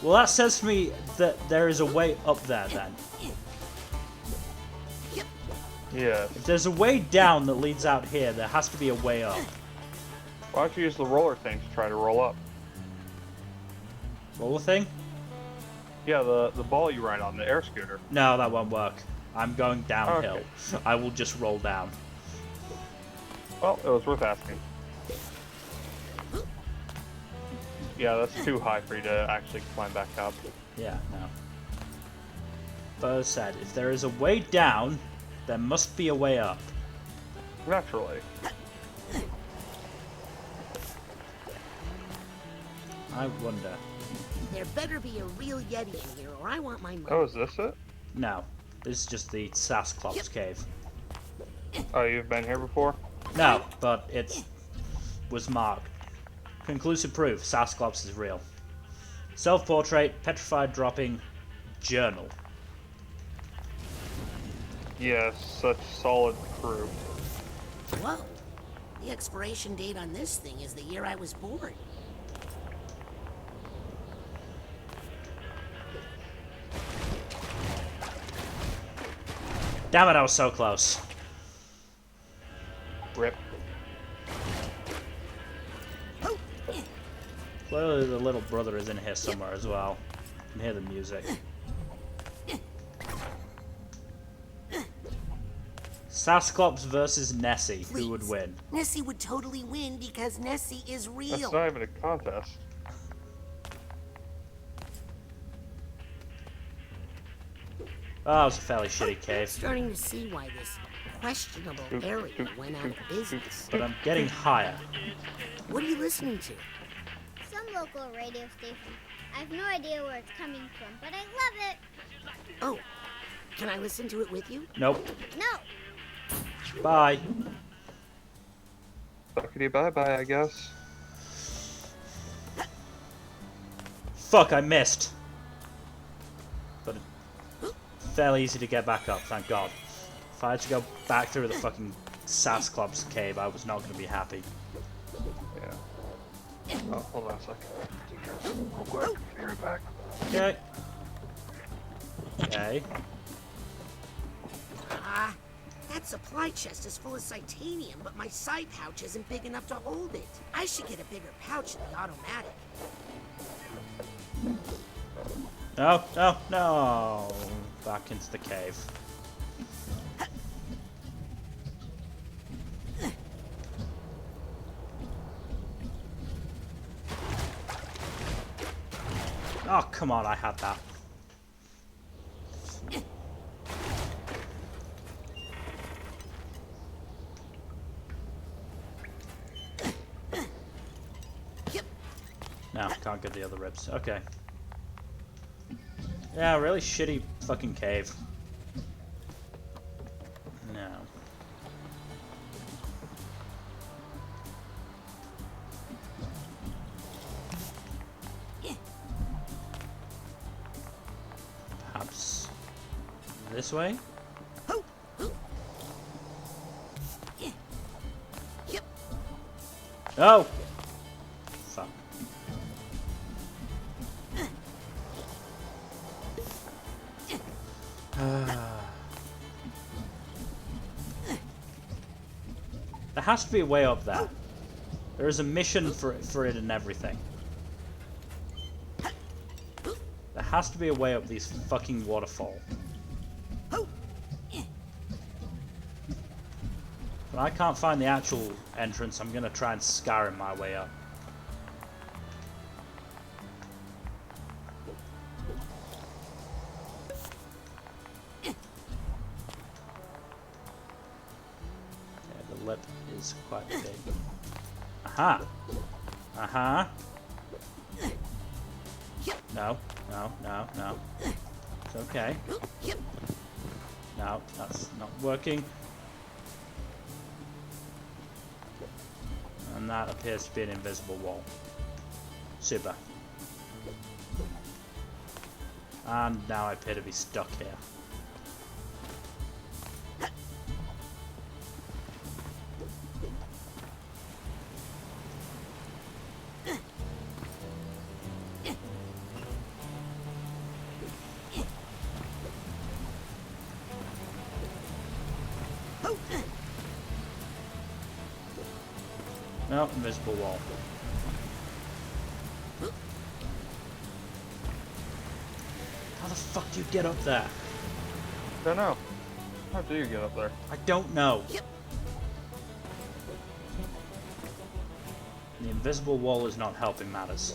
Well, that says to me that there is a way up there then. Yeah. If there's a way down that leads out here, there has to be a way up. Why don't you use the roller thing to try to roll up? Roller thing? Yeah, the ball you ride on, the air scooter. No, that won't work. I'm going downhill. Okay. I will just roll down. Well, it was worth asking. Yeah, that's too high for you to actually climb back up. Yeah, no. But as I said, if there is a way down, there must be a way up. Naturally. I wonder. There better be a real Yeti in here, or I want my money. Oh, is this it? No. This is just the Sasclops cave. Oh, you've been here before? No, but it was marked. Conclusive proof, Sasclops is real. Self-portrait, petrified dropping, journal. Yes, such solid proof. Whoa. The expiration date on this thing is the year I was born. Damn it, I was so close. Rip. Clearly the little brother is in here somewhere as well. I can hear the music. Sasclops versus Nessie. Please. Who would win? Nessie would totally win because Nessie is real. That's not even a contest. Oh, it was a fairly shitty cave. Starting to see why this questionable area went out of business. But I'm getting higher. What are you listening to? Some local radio station. I have no idea where it's coming from, but I love it. Oh, can I listen to it with you? Nope. No. Bye. Suckity bye-bye, I guess. Fuck, I missed. But it's fairly easy to get back up, thank God. If I had to go back through the fucking Sasclops cave, I was not going to be happy. Yeah. Oh, hold on a second. Oh, be right back. Okay. Okay. Ah, that supply chest is full of Psytanium, but my side pouch isn't big enough to hold it. I should get a bigger pouch in the automatic. No, no, no. Back into the cave. Oh, come on, I had that. No, can't get the other ribs. Okay. Yeah, really shitty fucking cave. No. Perhaps this way? Oh! Fuck. There has to be a way up there. There is a mission for it and everything. There has to be a way up these fucking waterfall. But I can't find the actual entrance. I'm gonna try and Skyrim my way up. Lip is quite big. Aha! Aha! No, no, no, no. It's okay. No, that's not working. And that appears to be an invisible wall. Super. And now I appear to be stuck here. No, invisible wall. How the fuck do you get up there? Don't know. How do you get up there? I don't know. The invisible wall is not helping matters.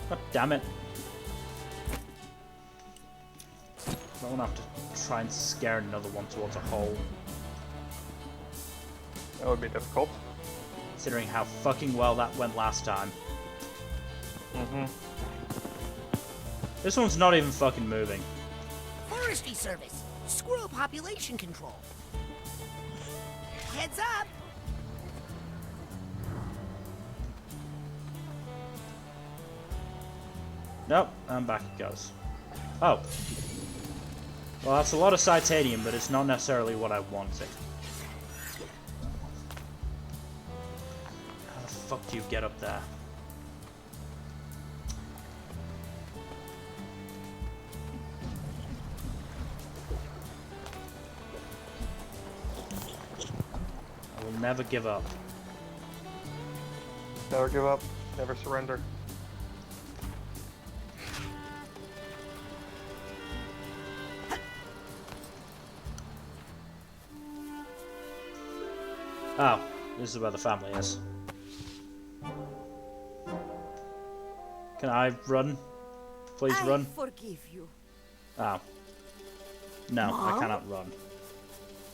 God damn it. I don't have to try and scare another one towards a hole. That would be difficult. Considering how fucking well that went last time. This one's not even fucking moving. Forestry Service. Squirrel population control. Heads up! Nope, and back it goes. Oh. Well, that's a lot of titanium, but it's not necessarily what I wanted. How the fuck do you get up there? I will never give up. Never give up. Never surrender. Oh, this is where the family is. Can I run? Please run. I forgive you. Oh. No, Mom? I cannot run.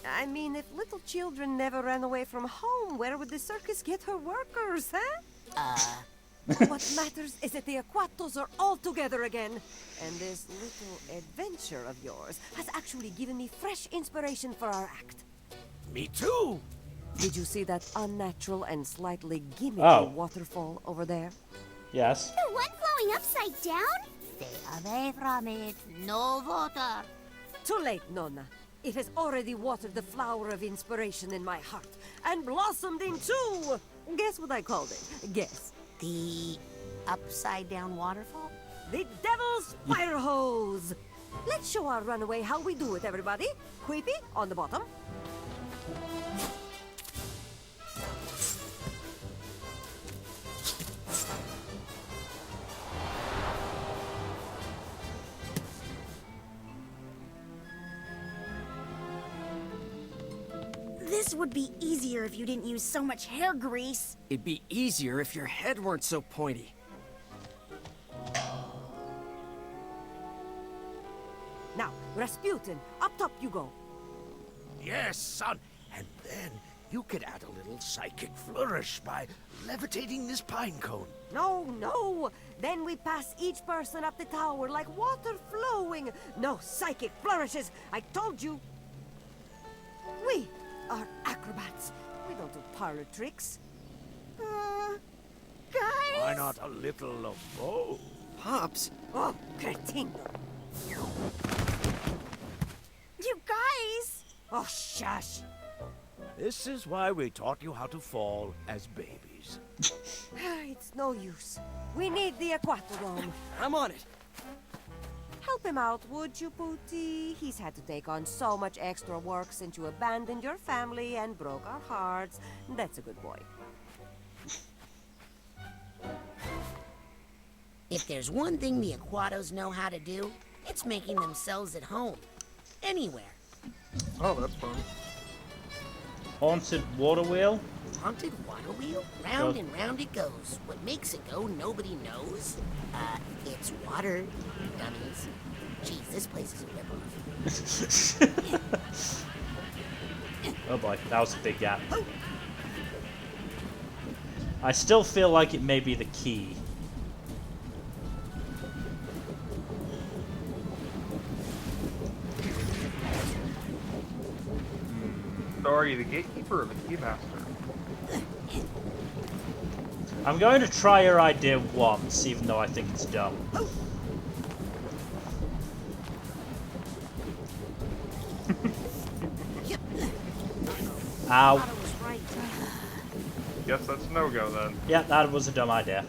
I mean, if little children never ran away from home, where would the circus get her workers, huh? What matters is that the Aquatos are all together again. And this little adventure of yours has actually given me fresh inspiration for our act. Me too! Did you see that unnatural and slightly gimmicky Oh. waterfall over there? Yes. The one flowing upside down? Stay away from it. No water. Too late, Nonna. It has already watered the flower of inspiration in my heart and blossomed into... Guess what I called it? Guess. The upside down waterfall? The Devil's Fire Hose! Let's show our runaway how we do it, everybody. Queepy, on the bottom. This would be easier if you didn't use so much hair grease. It'd be easier if your head weren't so pointy. Now, Rasputin, up top you go. Yes, son. And then you could add a little psychic flourish by levitating this pine cone. No, no. Then we pass each person up the tower like water flowing. No psychic flourishes. I told you. We are acrobats. We don't do parlor tricks. Guys? Why not a little of both? Pops? Oh, cretino. You guys! Oh, shush. This is why we taught you how to fall as babies. It's no use. We need the aquatodome. I'm on it. Help him out, would you, Pooty? He's had to take on so much extra work since you abandoned your family and broke our hearts. That's a good boy. If there's one thing the Aquatos know how to do, it's making themselves at home. Anywhere. Oh, that's fun. Haunted water wheel? Haunted water wheel? Round and round it goes. What makes it go, nobody knows. It's water, dummies. Jeez, this place is a ripoff. Oh boy, that was a big gap. I still feel like it may be the key. So are you the gatekeeper or the keymaster? I'm going to try your idea once, even though I think it's dumb. Ow. Guess that's no-go then. Yeah, that was a dumb idea.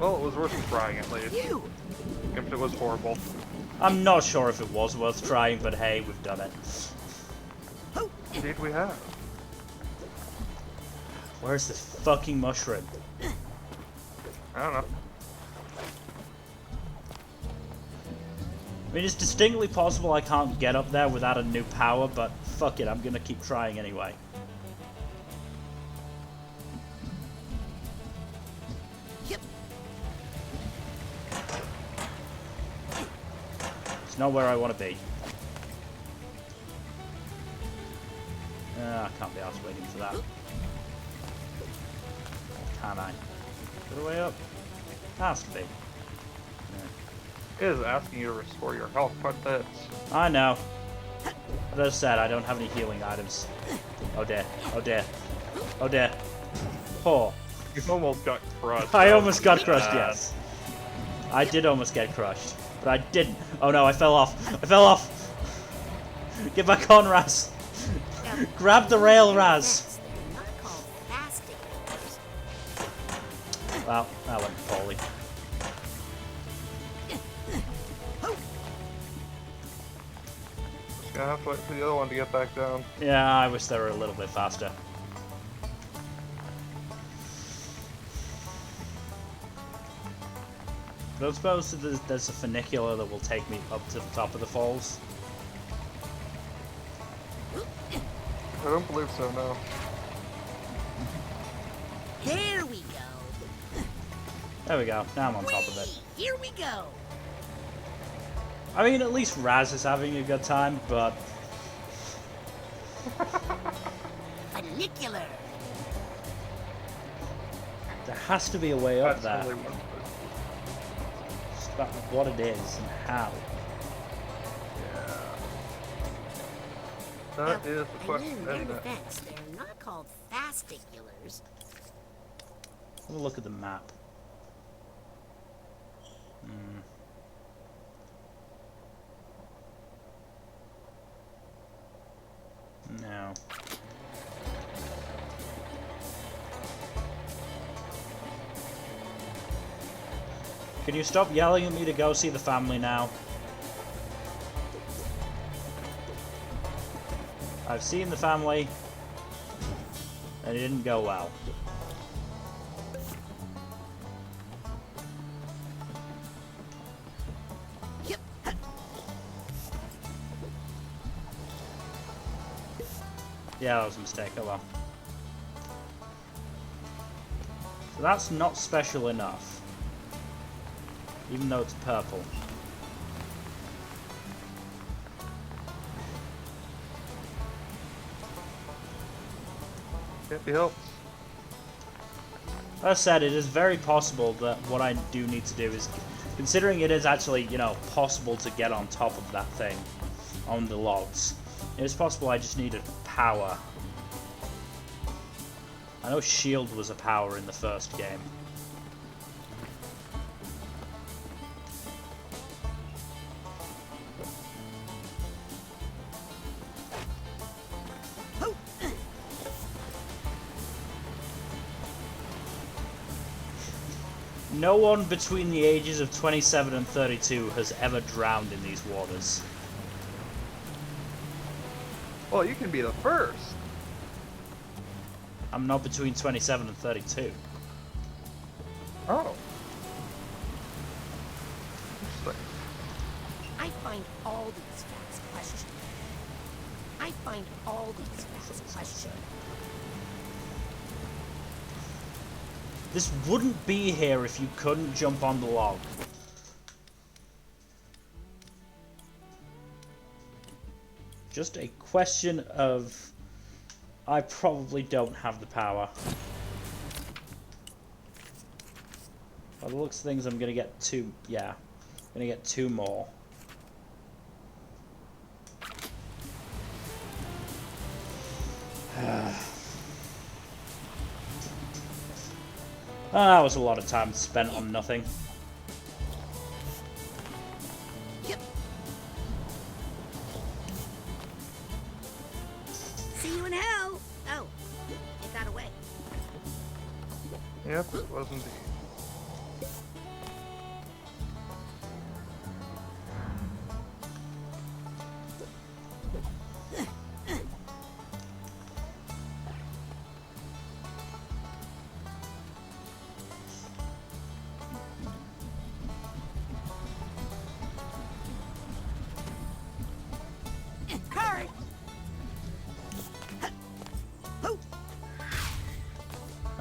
Well, it was worth trying at least. If it was horrible. I'm not sure if it was worth trying, but hey, we've done it. Indeed we have. Where's this fucking mushroom? I don't know. I mean, it's distinctly possible I can't get up there without a new power, but fuck it, I'm gonna keep trying anyway. It's not where I want to be. I can't be asked waiting for that. Can I? Go the way up? Has to be. It is asking you to restore your health quite a bit. I know. As I said, I don't have any healing items. Oh dear. Oh dear. Oh dear. Poor. You almost got crushed. I almost got crushed, yes. I did almost get crushed. But I didn't. Oh no, I fell off. I fell off! Get back on, Raz! Grab the rail, Raz! Well, that went poorly. Gonna have to wait for the other one to get back down. Yeah, I wish they were a little bit faster. But I suppose there's a funicular that will take me up to the top of the falls. I don't believe so, no. There we go. There we go. Now I'm on top of it. Here we go. I mean, at least Raz is having a good time, but... Funicular. There has to be a way up That's there. only one. Just about what it is and how. That is the I question, mean, in their isn't it? defense, they're not called fasticulars. Have a look at the map. No. Can you stop yelling at me to go see the family now? I've seen the family, and it didn't go well. Yeah, that was a mistake. Oh well. So that's not special enough. Even though it's purple. Can't be helped. As I said, it is very possible that what I do need to do is, considering it is actually, you know, possible to get on top of that thing, on the logs, it is possible I just needed power. I know shield was a power in the first game. No one between the ages of 27 and 32 has ever drowned in these waters. Well, you can be the first. I'm not between 27 and 32. Oh. Interesting. I find all these facts questionable. I find all these facts questionable. This wouldn't be here if you couldn't jump on the log. Just a question of... I probably don't have the power. By the looks of things, I'm gonna get two... Yeah. I'm gonna get two more. That was a lot of time spent on nothing. Yep. See you in hell. Oh, it got away. Yep, it was indeed.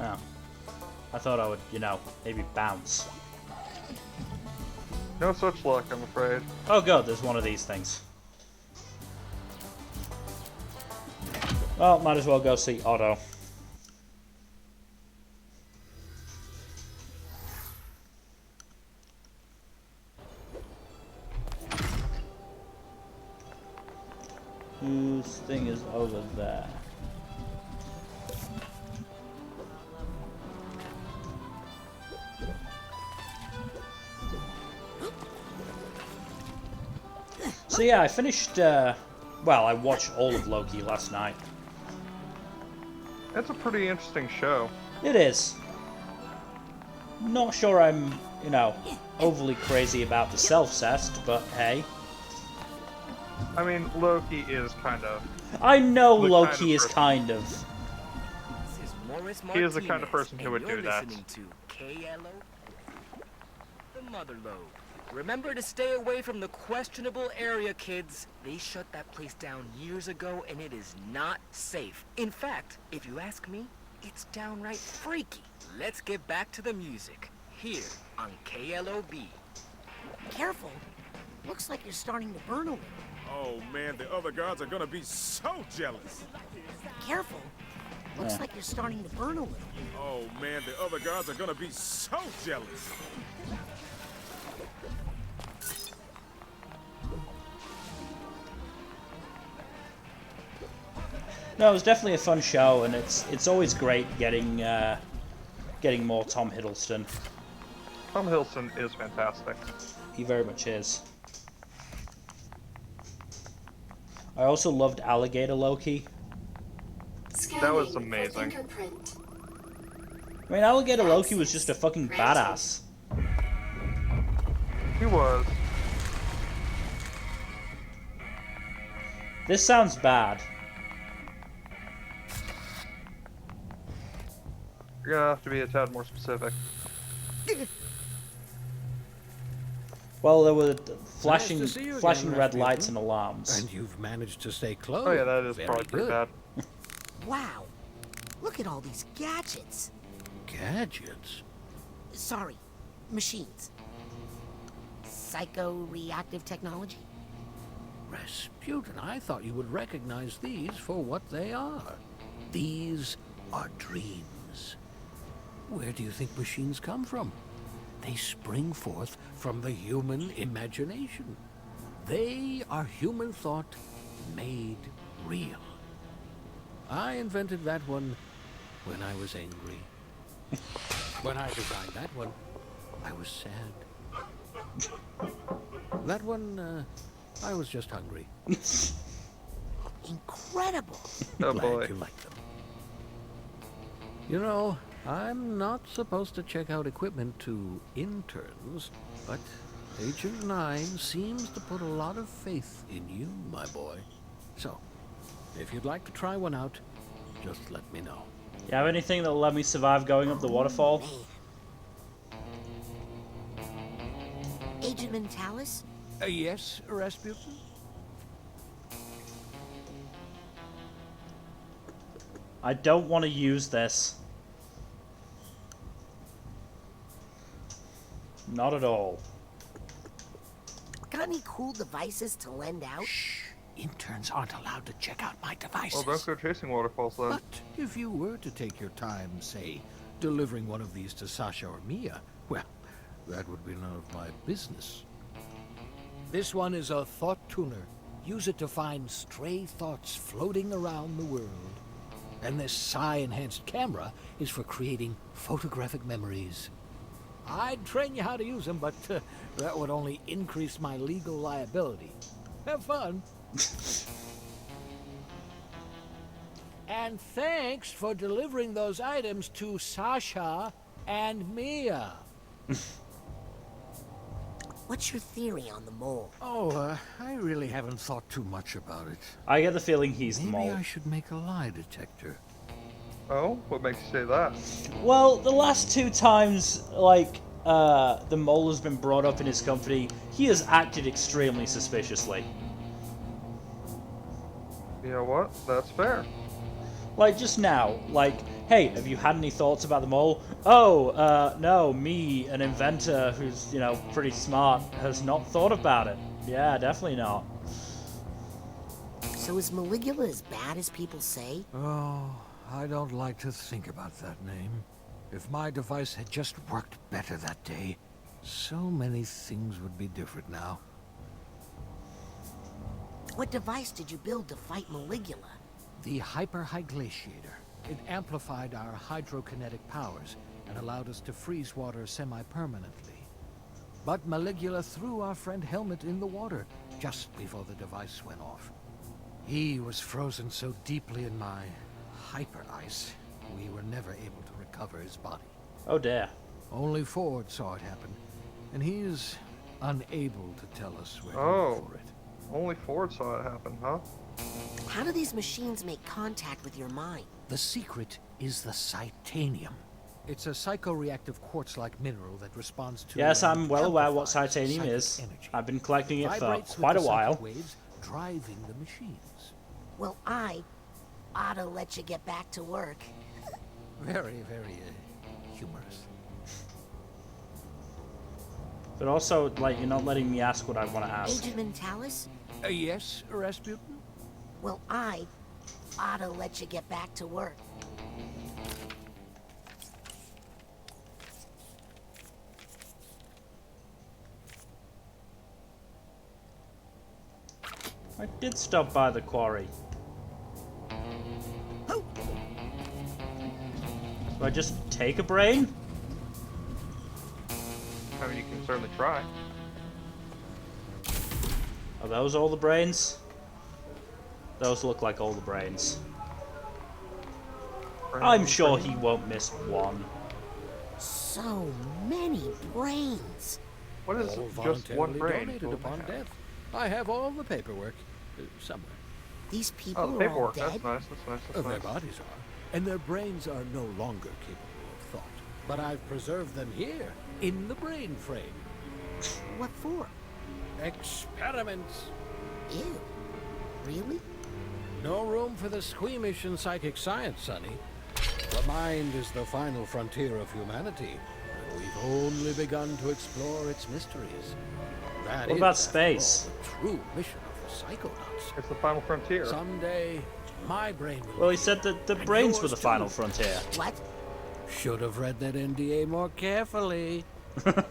Oh. I thought I would, you know, maybe bounce. No such luck, I'm afraid. Oh good, there's one of these things. Well, might as well go see Otto. Whose thing is over there? So yeah, I finished, well, I watched all of Loki last night. It's a pretty interesting show. It is. Not sure I'm, you know, overly crazy about the self-cest, but hey. I mean, Loki is kind of... I know Loki is kind of... He is the kind of person who would do that. To KLO, the mother load. Remember to stay away from the questionable area, kids. They shut that place down years ago, and it is not safe. In fact, if you ask me, it's downright freaky. Let's get back to the music, here on KLOB. Careful. Looks like you're starting to burn a little. Oh man, the other guards are gonna be so jealous. Careful. Looks like you're starting to burn a little. Oh man, the other guards are gonna be so jealous. No, it was definitely a fun show, and it's always great getting getting more Tom Hiddleston. Tom Hiddleston is fantastic. He very much is. I also loved Alligator Loki. That was amazing. I mean, Alligator Loki was just a fucking badass. He was. This sounds bad. You're gonna have to be a tad more specific. Well, there were flashing nice red Rasputin. lights and alarms. And you've managed to stay close. Oh yeah, that is Very probably pretty good. bad. Wow. Look at all these gadgets. Gadgets? Sorry, machines. Psycho-reactive technology? Rasputin, I thought you would recognize these for what they are. These are dreams. Where do you think machines come from? They spring forth from the human imagination. They are human thought made real. I invented that one when I was angry. When I designed that one, I was sad. That one, I was just hungry. Incredible. Oh Glad boy. you like them. You know, I'm not supposed to check out equipment to interns, but Agent 9 seems to put a lot of faith in you, my boy. So, if you'd like to try one out, just let me know. You have anything that'll let me survive going up the waterfall? Agent Mentalis? Yes, Rasputin? I don't want to use this. Not at all. Got any cool devices to lend out? Shh. Interns aren't allowed to check out my devices. Well, don't go chasing waterfalls then. But if you were to take your time, say, delivering one of these to Sasha or Mia, well, that would be none of my business. This one is a thought tuner. Use it to find stray thoughts floating around the world. And this psi-enhanced camera is for creating photographic memories. I'd train you how to use them, but that would only increase my legal liability. Have fun. And thanks for delivering those items to Sasha and Mia. What's your theory on the mole? Oh, I really haven't thought too much about it. I get the feeling he's the Maybe mole. I should make a lie detector. Oh? What makes you say that? Well, the last two times, like, the mole has been brought up in his company, he has acted extremely suspiciously. You know what? That's fair. Like, just now, like, hey, have you had any thoughts about the mole? Oh, no, me, an inventor who's, you know, pretty smart, has not thought about it. Yeah, definitely not. So is Maligula as bad as people say? Oh, I don't like to think about that name. If my device had just worked better that day, so many things would be different now. What device did you build to fight Maligula? The hyper-hyglaciator. It amplified our hydrokinetic powers and allowed us to freeze water semi-permanently. But Maligula threw our friend Helmet in the water just before the device went off. He was frozen so deeply in my hyper-ice, we were never able to recover his body. Oh dear. Only Ford saw it happen, and he's unable to tell us where to look for it. Only Ford saw it happen, huh? How do these machines make contact with your mind? The secret is the Psytanium. It's a psychoreactive quartz-like mineral that responds to... Yes, I'm well aware what Psytanium is. Energy. I've been collecting it for Vibrates quite a with the while. psychic waves driving the machines. Well, I ought to let you get back to work. Very, very humorous. But also, like, you're not letting me ask what I want to ask. Agent Mentalis? Yes, Rasputin? Well, I ought to let you get back to work. I did stop by the quarry. Oh. Do I just take a brain? I mean, you can certainly try. Are those all the brains? Those look like all the brains. I'm sure he won't miss one. So many brains. What is All just one voluntarily brain? donated upon death. I have all the paperwork somewhere. These people Oh, the are all paperwork. dead? That's nice. That's nice. That's Their nice. bodies are, and their brains are no longer capable of thought. But I've preserved them here, in the brain frame. What for? Experiments. Ew. Really? No room for the squeamish in psychic science, Sonny. The mind is the final frontier of humanity, and we've only begun to explore its mysteries. That What is, about after space? all, the true mission of the Psychonauts. It's the final frontier. Someday, my brain will... Well, he said that the brains were the final frontier. What? Should have read that NDA more carefully. Got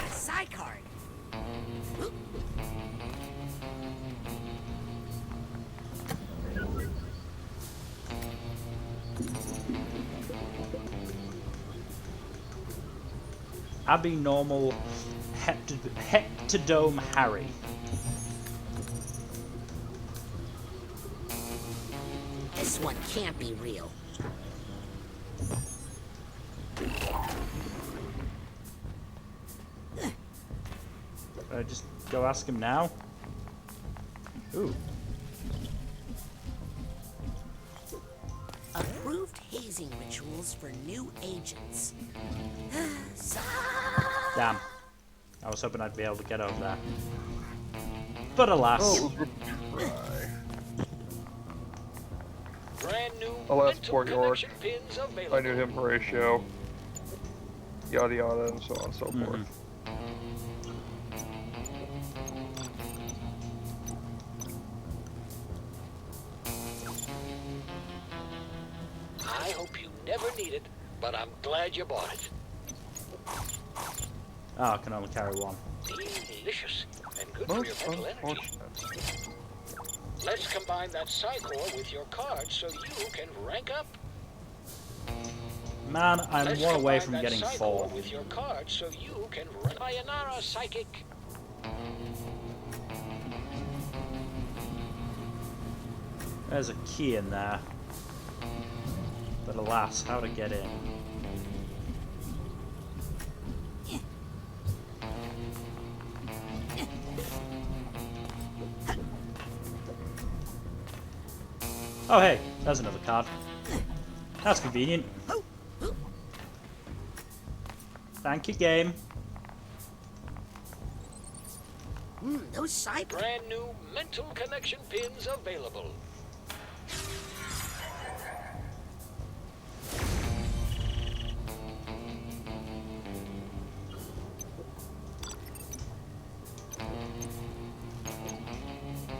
a side card. Abnormal Heptadome Harry. This one can't be real. Just go ask him now. Ooh. Approved hazing rituals for new agents. Damn. I was hoping I'd be able to get over there. But alas. Oh, Brand new I'll ask mental Port York. connection pins available. I knew him Horatio. Yada yada and so on and so forth. I hope you never need it, but I'm glad you bought it. Oh, I can only carry one. Delicious and good for your mental energy. Let's combine that Psycore with your card so you can rank up. Man, I'm Let's one away combine from that getting Psycore 4. with your card so you can rank. Sayonara, Psychic. There's a key in there. But alas, how to get in? Oh hey, there's another card. That's convenient. Thank you, game. Those side... Brand new mental connection pins available.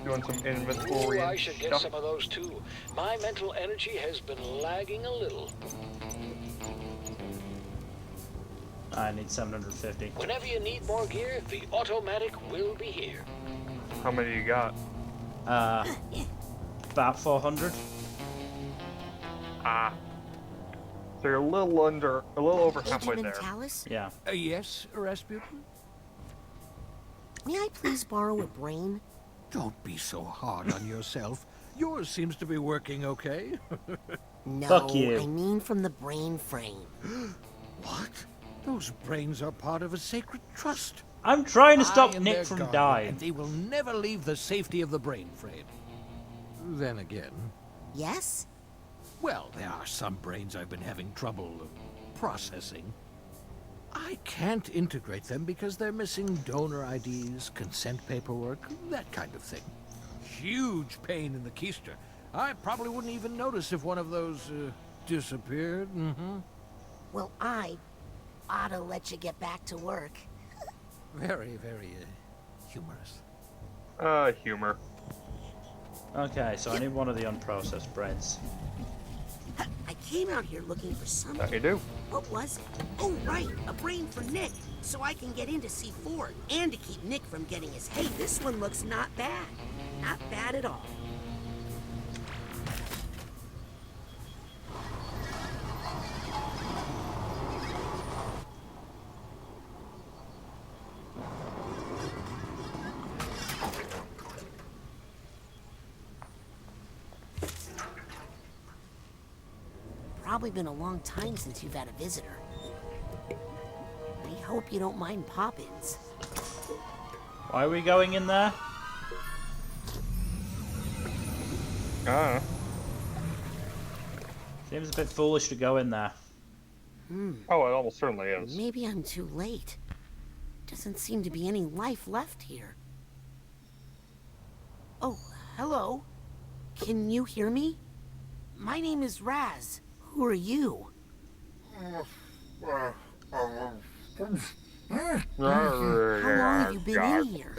Doing some inventory Ooh, I and should get stuff. some of those too. My mental energy has been lagging a little. I need 750. Whenever you need more gear, the automatic will be here. How many you got? About 400. Ah. So you're a little over halfway there. Yeah. Yes, Rasputin? May I please borrow a brain? Don't be so hard on yourself. Yours seems to be working okay. No, Fuck you. I mean from the brain frame. What? Those brains are part of a sacred trust. I'm trying to I stop am Nick their from guardian, dying. And they will never leave the safety of the brain frame. Then again... Yes? Well, there are some brains I've been having trouble processing. I can't integrate them because they're missing donor IDs, consent paperwork, that kind of thing. Huge pain in the keister. I probably wouldn't even notice if one of those disappeared. Well, I ought to let you get back to work. Very, very humorous. Humor. Okay, so I need one of the unprocessed brains. I came out here looking for something. That you do. What was it? Oh, right, a brain for Nick, so I can get in to see Ford, and to keep Nick from getting his... Hey, this one looks not bad. Not bad at all. Probably been a long time since you've had a visitor. I hope you don't mind pop-ins. Why are we going in there? Ah. Seems a bit foolish to go in there. Oh, it almost certainly is. Maybe I'm too late. Doesn't seem to be any life left here. Oh, hello. Can you hear me? My name is Raz. Who are you? How long have you been in here?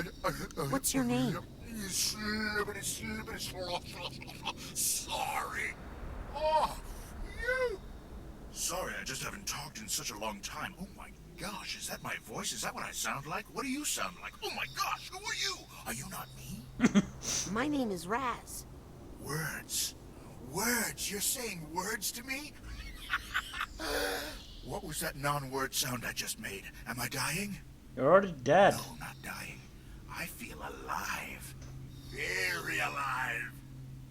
What's your name? Sorry. Oh, you. Sorry, I just haven't talked in such a long time. Oh my gosh, is that my voice? Is that what I sound like? What do you sound like? Oh my gosh, who are you? Are you not me? My name is Raz. Words. Words? You're saying words to me? What was that non-word sound I just made? Am I dying? You're already dead. No, not dying. I feel alive. Very alive.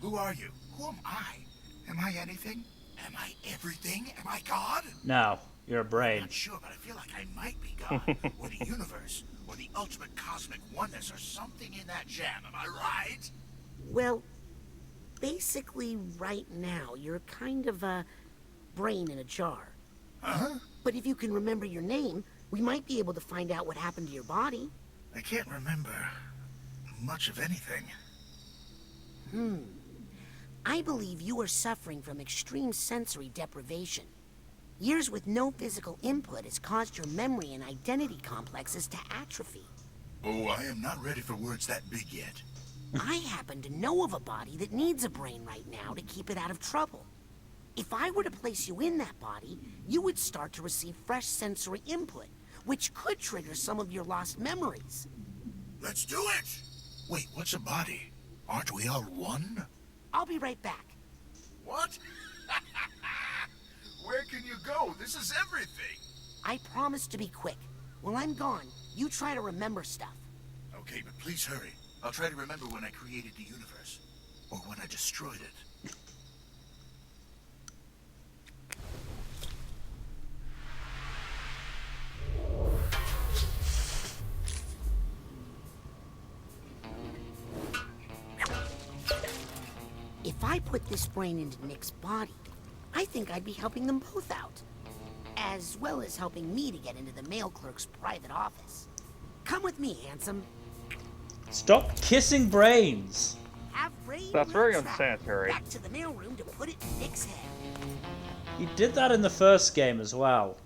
Who are you? Who am I? Am I anything? Am I everything? Am I God? No, you're a brain. I'm not sure, but I feel like I might be God, or the universe, or the ultimate cosmic oneness, or something in that jam. Am I right? Well, basically right now, you're kind of a brain in a jar. Uh-huh. But if you can remember your name, we might be able to find out what happened to your body. I can't remember much of anything. I believe you are suffering from extreme sensory deprivation. Years with no physical input has caused your memory and identity complexes to atrophy. Oh, I am not ready for words that big yet. I happen to know of a body that needs a brain right now to keep it out of trouble. If I were to place you in that body, you would start to receive fresh sensory input, which could trigger some of your lost memories. Let's do it! Wait, what's a body? Aren't we all one? I'll be right back. What? Where can you go? This is everything. I promise to be quick. While I'm gone, you try to remember stuff. Okay, but please hurry. I'll try to remember when I created the universe. Or when I destroyed it. If I put this brain into Nick's body, I think I'd be helping them both out. As well as helping me to get into the mail clerk's private office. Come with me, handsome. Stop kissing brains. Have brain That's very will travel unsanitary. back to the mailroom to put it in Nick's head. You did that in the first game as well.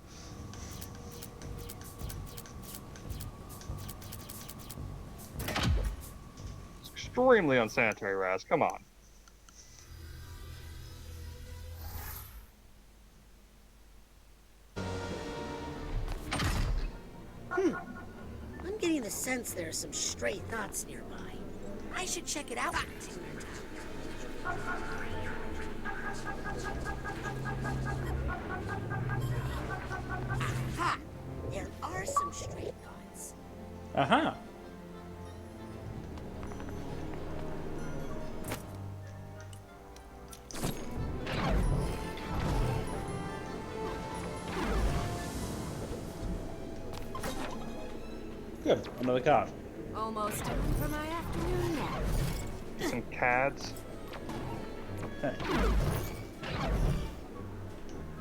It's extremely unsanitary, Raz. Come on. I'm getting the sense there are some stray thoughts nearby. I should check it out. Aha! There are some stray thoughts. Uh-huh. Good, another card. Almost time for my afternoon nap. Some cads. Okay.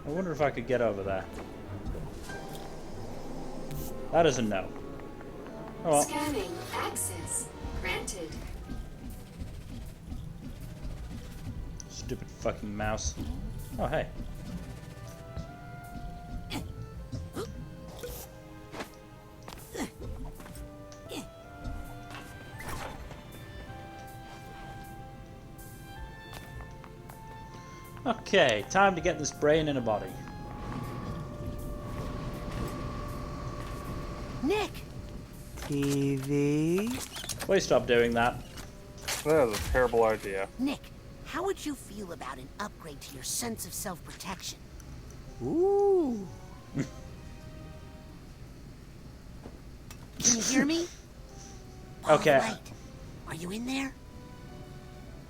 I wonder if I could get over there. That is a no. Oh well. Scanning. Access. Granted. Stupid fucking mouse. Oh, hey. Okay, time to get this brain in a body. Nick! TV? Please stop doing that. That is a terrible idea. Nick, how would you feel about an upgrade to your sense of self-protection? Ooh. Can you hear me? Okay. Light. Are you in there?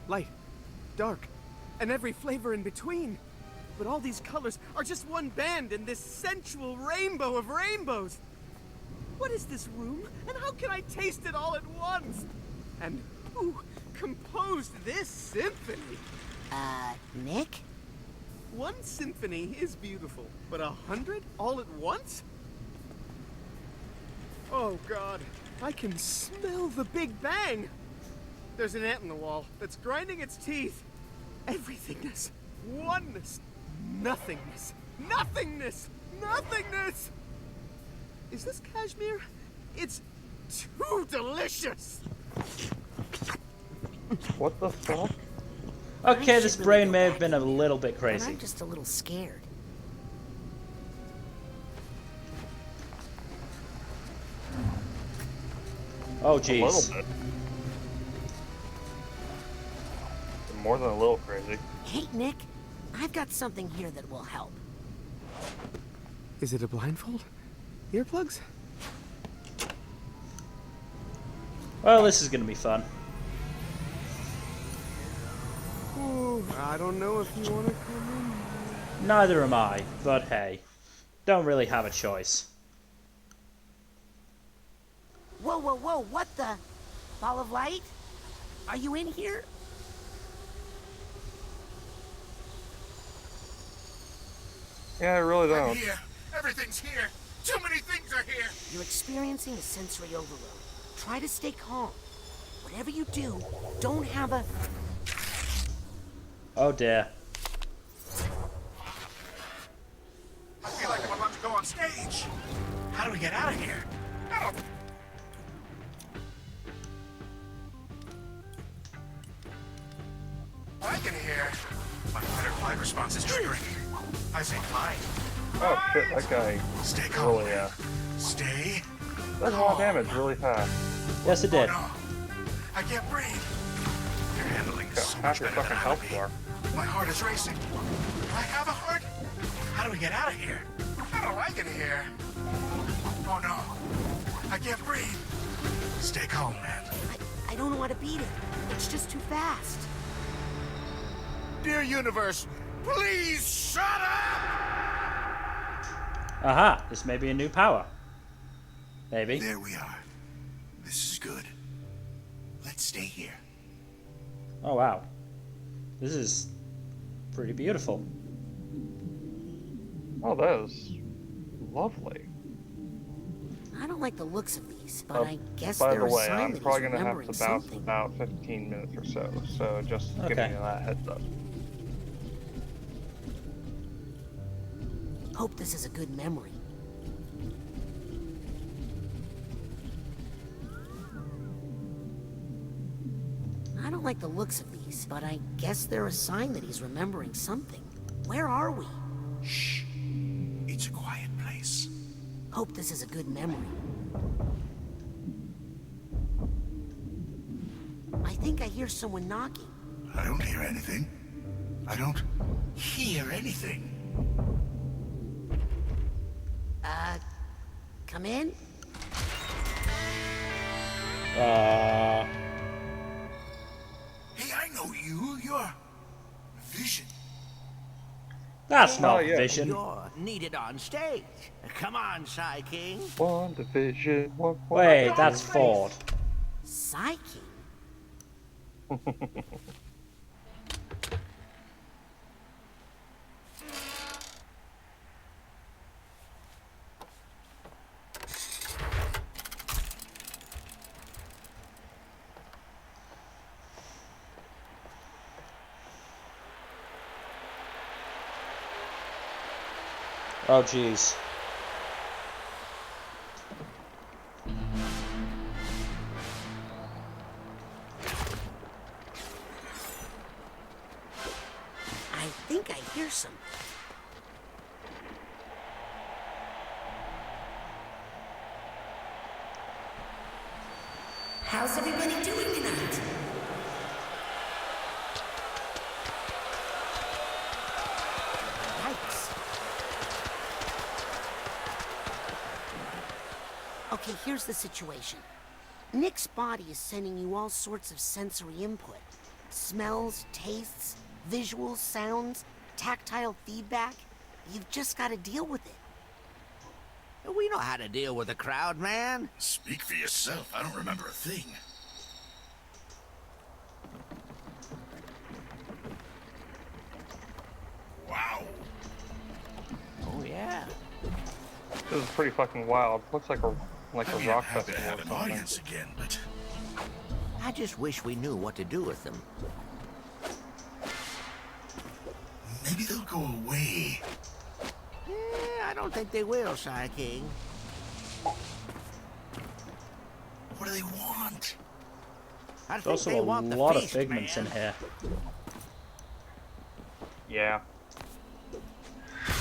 Light, dark, and every flavor in between. But all these colors are just one band in this sensual rainbow of rainbows. What is this room, and how can I taste it all at once? And who composed this symphony? Nick? one symphony is beautiful, but 100 all at once? Oh God, I can smell the Big Bang. There's an ant in the wall that's grinding its teeth. Everythingness, oneness, nothingness, nothingness, nothingness. Is this cashmere? It's too delicious. What the fuck? Okay, this brain may have been a little bit But crazy. I'm just a little scared. Oh, A jeez. little bit. More than a little crazy. Hey, Nick, I've got something here that will help. Is it a blindfold? Earplugs? Well, this is gonna be fun. Ooh, I don't know if you want to come Neither am I, but hey, don't really have a choice. Whoa, whoa, whoa, what the? Ball of light? Are you in here? Yeah, I really I'm don't. here. Everything's here. Too many things are here. You're experiencing a sensory overload. Try to stay calm. Whatever you do, don't have a... Oh dear. I feel like I'm about to go on stage. How do we get out of here? Oh. I can hear. My butterfly response is triggering. I say fine. Oh shit, that guy Stay calm. really, Stay. does a lot of damage really fast. Yes, it did. Oh, no. I can't breathe. You're handling Got so half much your better fucking than I health would be. bar. My heart is racing. Do I have a heart? How do we get out of here? I don't like it here. Oh no. I can't breathe. Stay calm, man. I don't know how to beat it. It's just too fast. Dear universe, please shut up! Aha, this may be a new power. Maybe. There we are. This is good. Let's stay here. Oh wow. This is pretty beautiful. Oh, that is lovely. I don't like the looks of these, but I guess By they're the a way, sign I'm that probably he's gonna have remembering to bounce something. about 15 minutes or so just Okay. giving you that heads up. Hope this is a good memory. I don't like the looks of these, but I guess they're a sign that he's remembering something. Where are we? Shh. It's a quiet place. Hope this is a good memory. I think I hear someone knocking. I don't hear anything. I don't hear anything. Come in? Hey, I know you. You're Vision. That's not yeah. Vision. You're needed on stage. Come on, Psy King. One division, one. Wait, that's Ford. Psyche? Oh jeez. I think I hear something. How's everybody doing tonight? Yikes. Okay, here's the situation. Nick's body is sending you all sorts of sensory input. Smells, tastes, visuals, sounds, tactile feedback. You've just got to deal with it. We know how to deal with a crowd, man. Speak for yourself. I don't remember a thing. Wow. This is pretty fucking wild. Looks like a rock happy to festival have or an something. audience again, but I just wish we knew what to do with them. maybe they'll go away. I don't think they will, Psy King. What do they want? I There's think also they a want the lot of feast, figments man. in here. Yeah.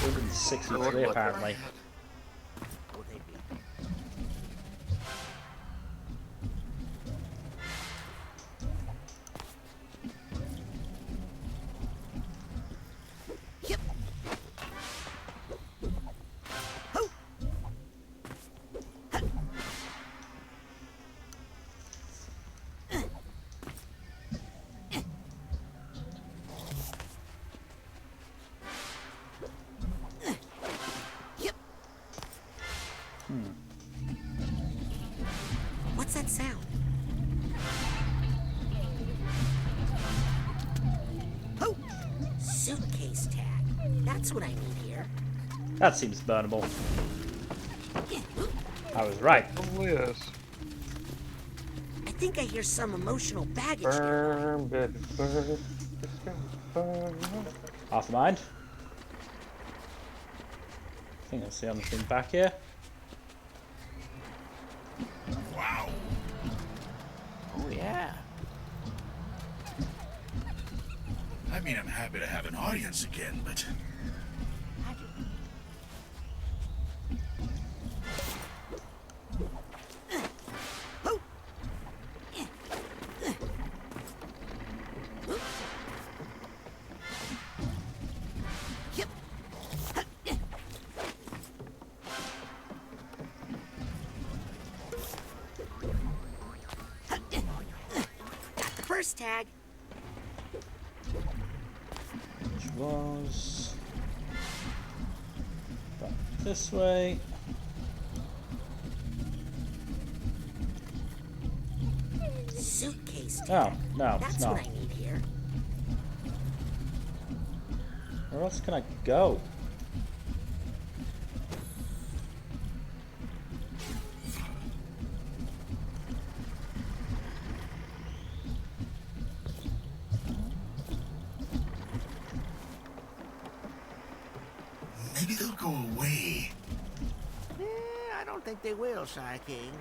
163 apparently. What's that sound? Oh! Suitcase tag. That's what I need here. That seems burnable. I was right. Probably is. I think I hear some emotional baggage. Burn, baby, burn. Burn. Half a mind. I think that's the only thing back here. Wow. Oh, yeah. I mean, I'm happy to have an audience again, but First tag. Which was back this way. Suitcase tag. Oh, no, That's it's not. what I need here. Where else can I go? maybe they'll go away. I don't think they will, Psy King.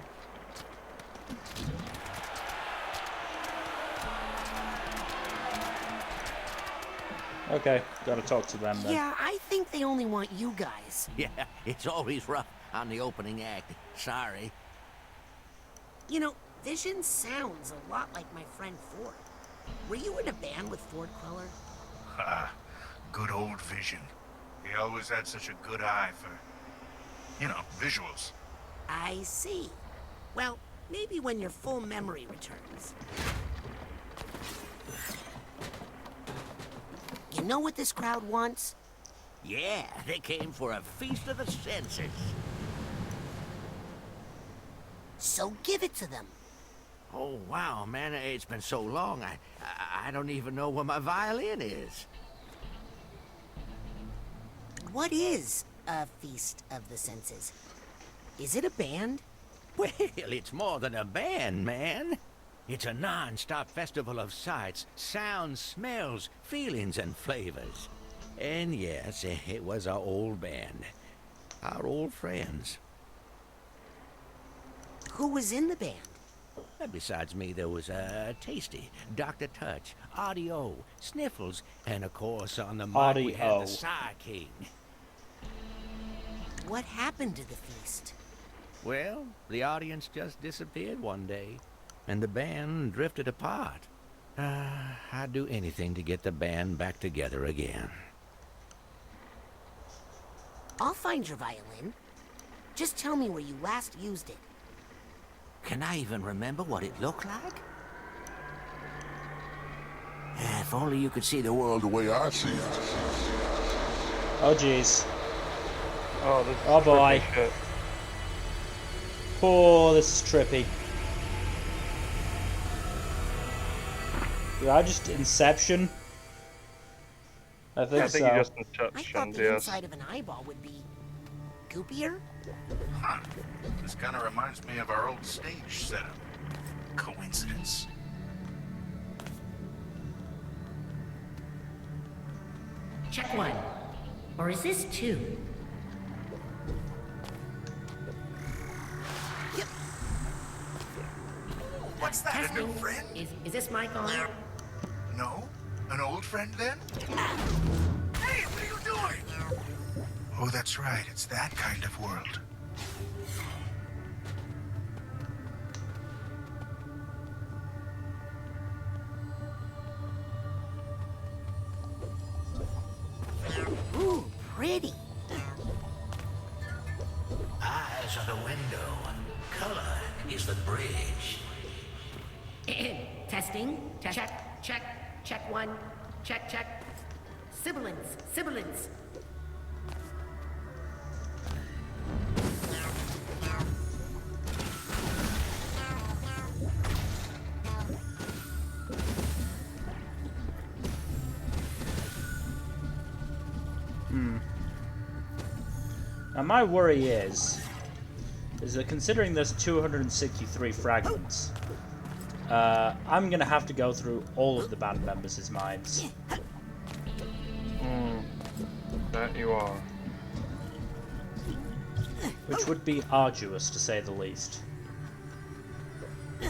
Okay, gotta talk to them then. Yeah, I think they only want you guys. Yeah, it's always rough on the opening act. Sorry. You know, Vision sounds a lot like my friend Ford. Were you in a band with Ford Queller? Ah, good old Vision. He always had such a good eye for, visuals. I see. Well, maybe when your full memory returns. You know what this crowd wants? Yeah, they came for a feast of the senses. So give it to them. Oh, wow, man, it's been so long. I don't even know where my violin is. What is a feast of the senses? Is it a band? Well, it's more than a band, man. It's a non-stop festival of sights, sounds, smells, feelings, and flavors. And yes, it was our old band. Our old friends. Who was in the band? Besides me, there was Tasty, Dr. Touch, Audio, Sniffles, and of course on the mic we had Audio. the Psy King. What happened to the feast? Well, the audience just disappeared one day, and the band drifted apart. I'd do anything to get the band back together again. I'll find your violin. Just tell me where you last used it. Can I even remember what it looked like? If only you could see the world the way I see it. Oh jeez. Oh, this is Oh boy. trippy shit. Oh, this is trippy. Did I just Inception? I think I think so. you just I thought inception, the yes. inside of an eyeball would be poopier? Huh. This kind of reminds me of our old stage setup. Coincidence? Check one. Or is this two? What's that, a new Testing. friend? Is this mic on? No? An old friend then? Hey, what are you doing? Oh, that's right. It's that kind of world. Ooh, pretty. Eyes are the window. Color is the bridge. Testing. Check one. Check. Sibilance. Now my worry is that considering there's 263 fragments, I'm gonna have to go through all of the band members' minds. That you are. Which would be arduous, to say the least.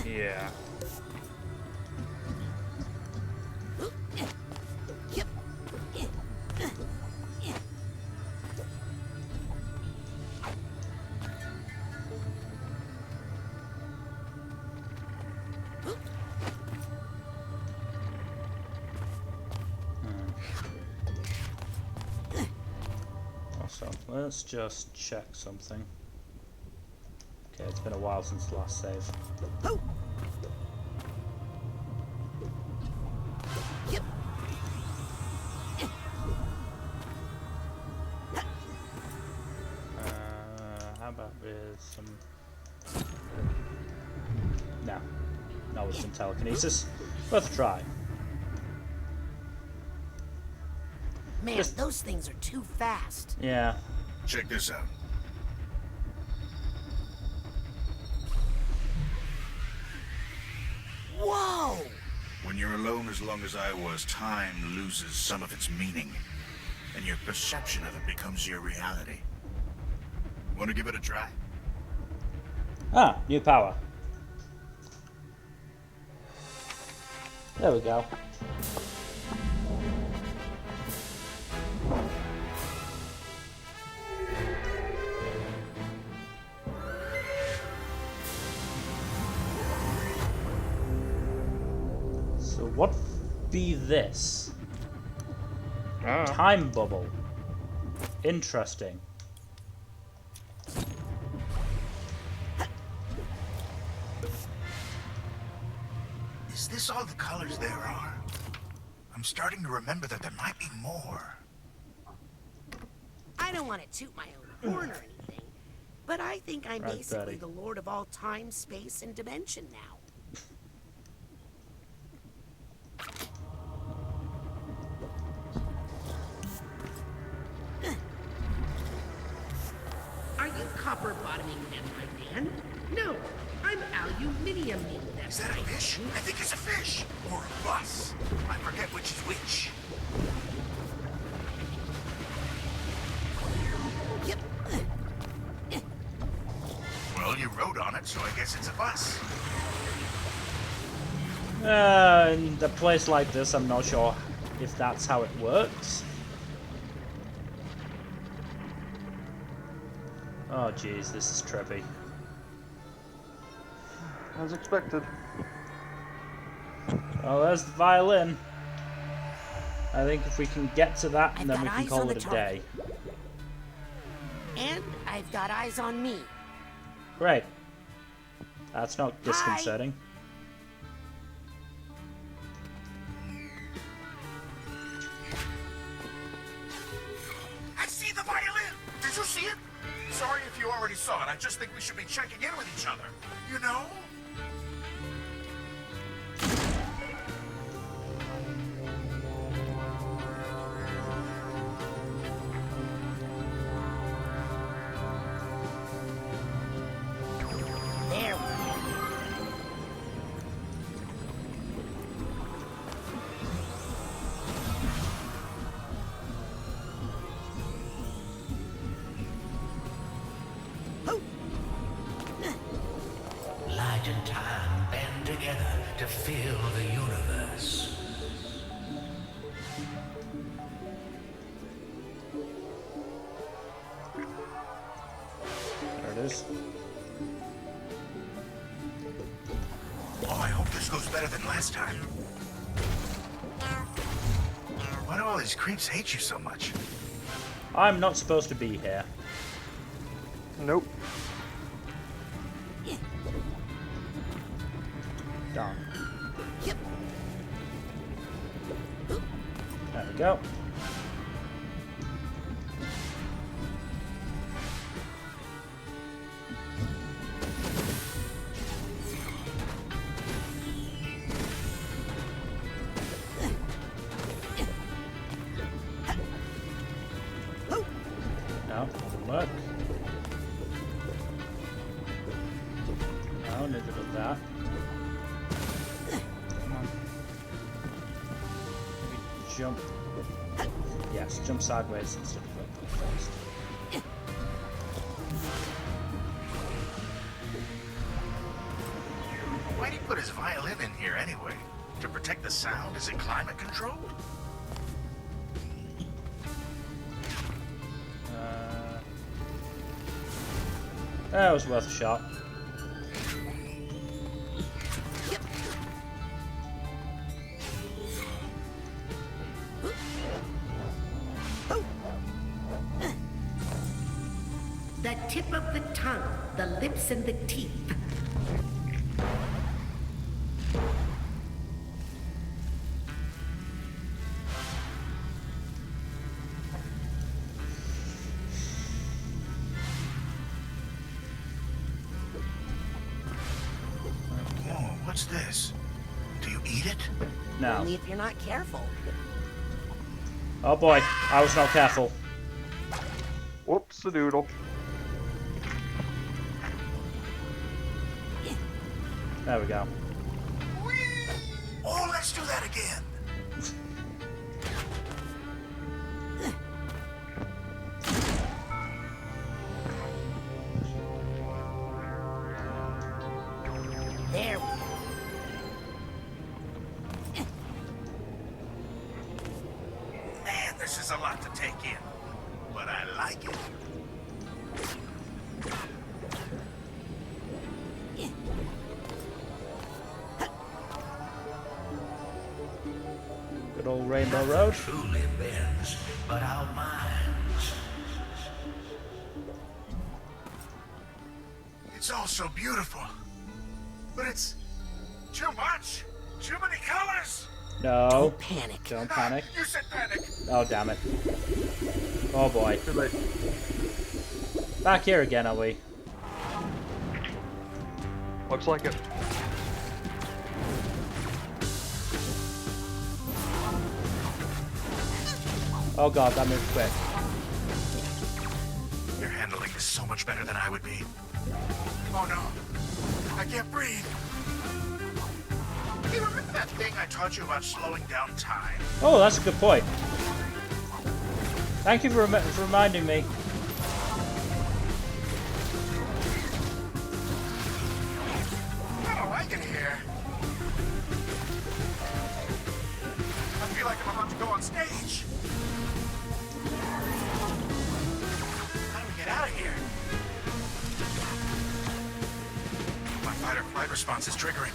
Yeah. Also, let's just check something. Okay, it's been a while since the last save. How about with some... No. Not with some telekinesis. Worth a try. Man, those things are too fast. Yeah. Check this out. Whoa! When you're alone as long as I was, time loses some of its meaning, and your perception of it becomes your reality. Want to give it a try? Ah, new power. There we go. So what be this? Time bubble. Interesting. Is this all the colors there are? I'm starting to remember that there might be more. I don't want to toot my own horn or anything, but I think I'm Right, basically Betty. the lord of all time, space, and dimension now. Are you copper bottoming them, my man? No, I'm aluminiuming them. Is that a fish? I think it's a fish. Or a bus. I forget which is which. Well, you rode on it, so I guess it's a bus. In a place like this, I'm not sure if that's how it works. Oh jeez, this is trippy. As expected. Oh, there's the violin. I think if we can get to that, I've then got we can eyes call on it the a day. And I've got eyes on me. Great. That's not disconcerting. I see the violin! Did you see it? Sorry if you already saw it. I just think we should be checking in with each other. You know? to fill the universe. There it is. Oh, I hope this goes better than last time. Why do all these creeps hate you so much? I'm not supposed to be here. Nope. Darn. There we go. No, doesn't work. No, neither did that. Come on. Maybe jump. Yes, jump sideways instead of up first. Why'd he put his violin in here anyway? To protect the sound? Is it climate controlled? That was worth a shot. The tip of the tongue, the lips and the teeth. What's this? Do you eat it? No. Only if you're not careful. Oh boy, I was not careful. Whoops a doodle. There we go. Oh, let's do that again. There we go. Man, this is a lot to take in. But I like it. Good old Rainbow Road. Truly bends, but our minds. It's all so beautiful. But it's too much. Too many colors. No. Don't panic. Don't panic. You said panic. Oh, damn it. Oh boy. Back here again, are we? Looks like it. Oh god, that moved quick. You're handling this so much better than I would be. Oh no. I can't breathe. Hey, remember that thing I taught you about slowing down time? Oh, that's a good point. Thank you for reminding me. I don't like it here. I feel like I'm about to go on stage. How do we get out of here? My fight or flight response is triggering.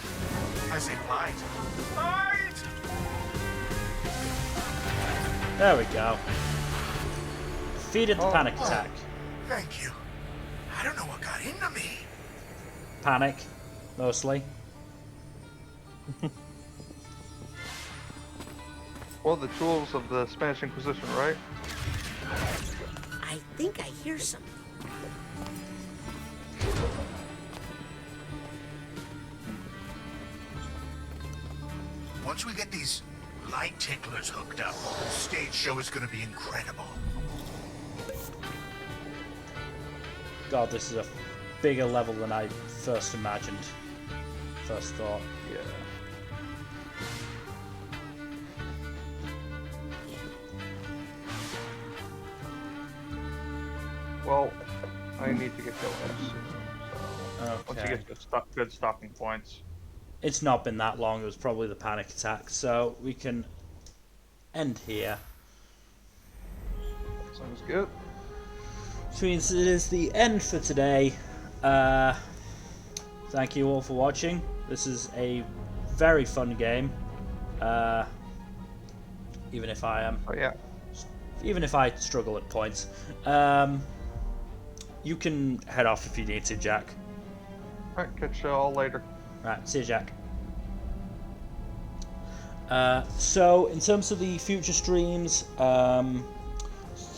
I say flight. Flight! There we go. Defeated the panic attack. Thank you. I don't know what got into me. Panic, mostly. Well, the tools of the Spanish Inquisition, right? I think I hear something. Once we get these light ticklers hooked up, the stage show is going to be incredible. God, this is a bigger level than I first imagined. First thought. Yeah. Well, I need to get going. So once you Okay. get to good stopping points. it's not been that long. It was probably the panic attack. So we can end here. Sounds good. Which means it is the end for today. Thank you all for watching. This is a very fun game. Even if I am. Oh yeah. Even if I struggle at points. You can head off if you need to, Jack. Alright, catch you all later. Right, see you, Jack. So, in terms of the future streams,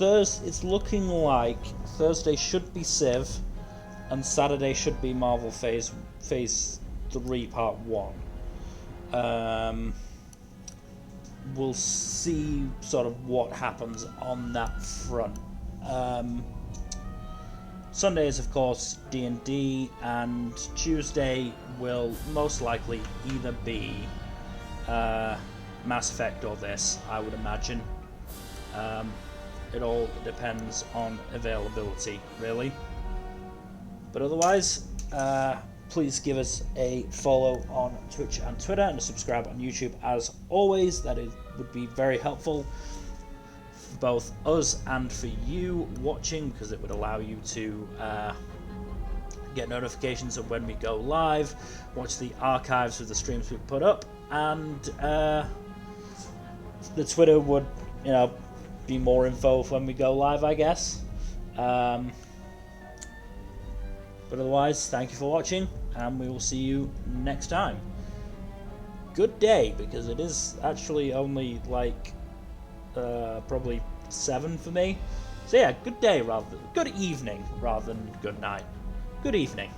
it's looking like Thursday should be Civ, and Saturday should be Marvel Phase 3 Part 1. We'll see sort of what happens on that front. Sunday is, of course, D&D, and Tuesday will most likely either be Mass Effect or this, I would imagine. It all depends on availability, really. But otherwise, please give us a follow on Twitch and Twitter, and a subscribe on YouTube as always. That would be very helpful for both us and for you watching, because it would allow you to get notifications of when we go live, watch the archives of the streams we put up, and the Twitter would, be more info when we go live, I guess. But otherwise, thank you for watching, and we will see you next time. Good day, because it is actually only like probably 7 for me. So yeah, good day good evening rather than good night. Good evening.